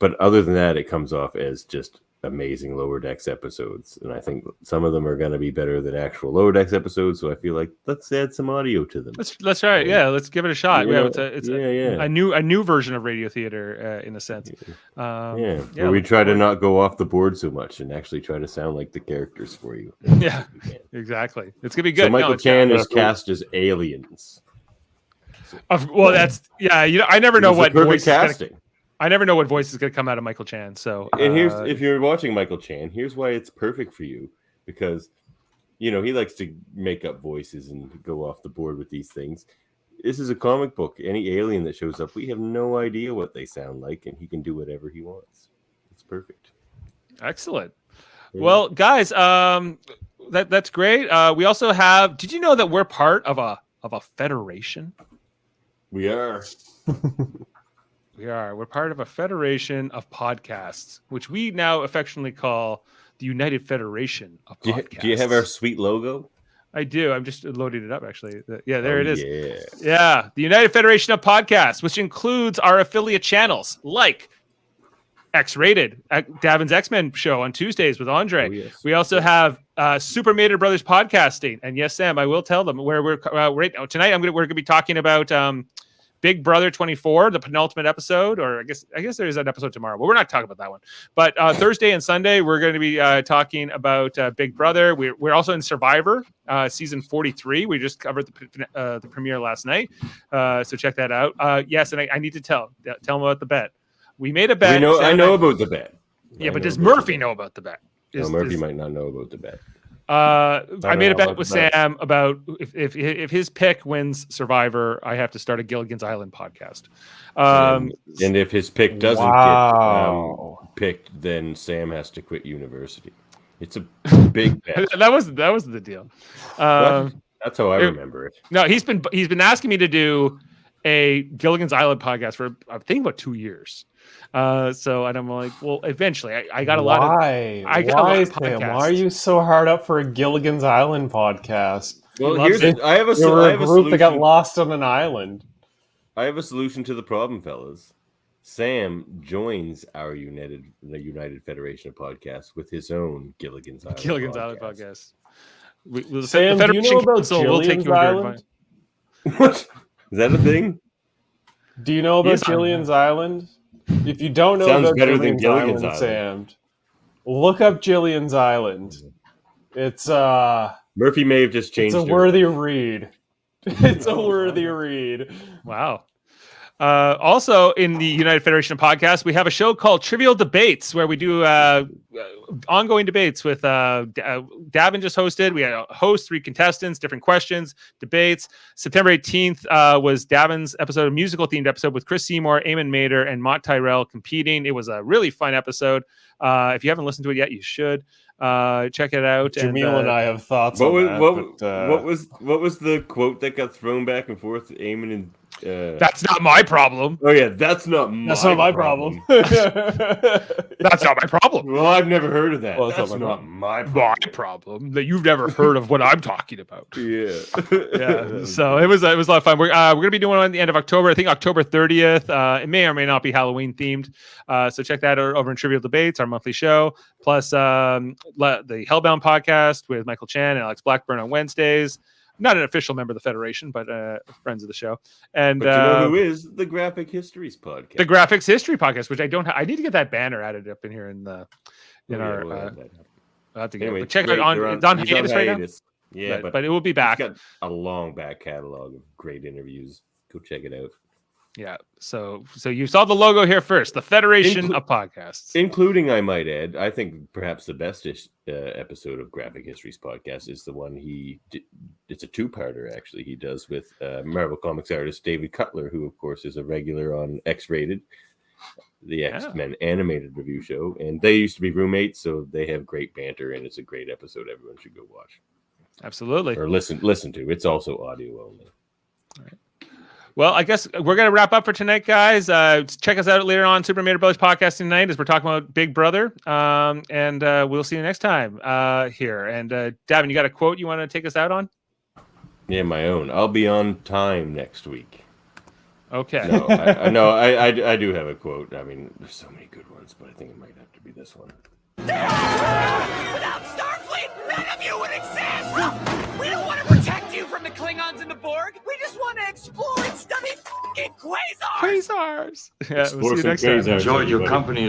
Speaker 7: But other than that, it comes off as just amazing Lower Decks episodes, and I think some of them are going to be better than actual Lower Decks episodes, so I feel like let's add some audio to them.
Speaker 5: Let's try it. Yeah, let's give it a shot. It's a new version of radio theater in a sense.
Speaker 7: Where we try to not go off the board so much and actually try to sound like the characters for you.
Speaker 5: Yeah, exactly. It's gonna be good.
Speaker 7: So Michael Chan is cast as aliens.
Speaker 5: I never know what voice
Speaker 7: casting.
Speaker 5: I never know what voice is going to come out of Michael Chan. So,
Speaker 7: and if you're watching Michael Chan, here's why it's perfect for you, because he likes to make up voices and go off the board with these things. This is a comic book. Any alien that shows up, we have no idea what they sound like, and he can do whatever he wants. It's perfect.
Speaker 5: Excellent. Yeah. Well, guys, that's great. We also have. Did you know that we're part of a federation?
Speaker 7: We are.
Speaker 5: We are. We're part of a federation of podcasts, which we now affectionately call the United Federation of Podcasts.
Speaker 7: Do you have our sweet logo?
Speaker 5: I do. I'm just loading it up, actually. Yeah, there it is. Yeah. The United Federation of Podcasts, which includes our affiliate channels like X-Rated, Davan's X-Men show on Tuesdays with Andre.
Speaker 7: Oh, yes.
Speaker 5: We also have Super Mater Brothers podcasting. And yes, Sam, I will tell them where we're right now. Tonight, we're going to be talking about Big Brother 24, the penultimate episode, or I guess there is an episode tomorrow, but we're not talking about that one. But Thursday and Sunday, we're going to be talking about Big Brother. We're also in Survivor, season 43. We just covered the premiere last night, so check that out. Yes, and I need to tell them about the bet. We made a bet.
Speaker 7: I know about the bet.
Speaker 5: Yeah, but does Murphy know about the bet?
Speaker 7: Murphy might not know about the bet.
Speaker 5: I made a bet with Sam about if his pick wins Survivor, I have to start a Gilligan's Island podcast.
Speaker 7: And if his pick doesn't get picked, then Sam has to quit university. It's a big bet.
Speaker 5: that was the deal.
Speaker 7: That's how I remember it.
Speaker 5: No, he's been asking me to do a Gilligan's Island podcast for I think about 2 years. And I'm like, well, eventually, I got a lot of.
Speaker 6: Why, Sam? Why are you so hard up for a Gilligan's Island podcast?
Speaker 7: Well, I have a
Speaker 6: group
Speaker 7: solution.
Speaker 6: that got lost on an island.
Speaker 7: I have a solution to the problem, fellas. Sam joins our United Federation of Podcasts with his own Gilligan's Island
Speaker 5: podcast.
Speaker 6: Sam, do you know about Gilligan's Island?
Speaker 7: What? Is that a thing?
Speaker 6: Do you know about Gilligan's Island? If you don't know about Gilligan's Island, Sam, look up Gilligan's Island. It's
Speaker 7: Murphy may have just changed.
Speaker 6: It's a worthy read. It's a worthy read.
Speaker 5: Wow. Also, in the United Federation of Podcasts, we have a show called Trivial Debates, where we do ongoing debates with Davan just hosted. We had a host, 3 contestants, different questions, debates. September 18th was Davan's episode, a musical-themed episode with Chris Seymour, Eamon Mader, and Mott Tyrell competing. It was a really fun episode. If you haven't listened to it yet, you should. Check it out.
Speaker 6: Jaemeel and I have thoughts
Speaker 7: on
Speaker 6: that.
Speaker 7: What was the quote that got thrown back and forth? Eamon and
Speaker 5: that's not my problem.
Speaker 7: Oh yeah, that's not my problem.
Speaker 5: That's not my problem.
Speaker 7: Well, I've never heard of that. Well, that's not my
Speaker 5: problem. That you've never heard of what I'm talking about.
Speaker 7: Yeah.
Speaker 5: Yeah. So it was a lot of fun. We're gonna be doing one at the end of October. I think October 30th. It may or may not be Halloween themed. So check that out over in Trivial Debates, our monthly show. Plus the Hellbound podcast with Michael Chan and Alex Blackburn on Wednesdays. Not an official member of the Federation, but friends of the show. And
Speaker 7: but you know who is the Graphic Histories podcast?
Speaker 5: The Graphics History podcast, which I don't have. I need to get that banner added up in here in our. I'll have to get it. But check it out. It's on hiatus right now.
Speaker 7: Yeah,
Speaker 5: but it will be back.
Speaker 7: It's got a long back catalog of great interviews. Go check it out.
Speaker 5: Yeah. So you saw the logo here first. The Federation of Podcasts,
Speaker 7: including, I might add, I think perhaps the best episode of Graphic Histories podcast is the one it's a 2-parter actually. He does with Marvel Comics artist David Cutler, who of course is a regular on X-Rated, the X-Men animated review show, and they used to be roommates, so they have great banter, and it's a great episode. Everyone should go watch.
Speaker 5: Absolutely,
Speaker 7: or listen to. It's also audio only.
Speaker 5: All right. Well, I guess we're going to wrap up for tonight, guys. Check us out later on Super Mater Brothers podcast tonight as we're talking about Big Brother. And we'll see you next time here. And Davan, you got a quote you want to take us out on?
Speaker 7: Yeah, my own. I'll be on time next week.
Speaker 5: Okay.
Speaker 7: No, I do have a quote. I mean, there's so many good ones, but I think it might have to be this one.
Speaker 9: Without Starfleet, none of you would exist! We don't want to protect you from the Klingons and the Borg. We just want to explore and study f***ing quasars!
Speaker 5: Quasars! Yeah, we'll see you next time.
Speaker 12: Enjoy your company.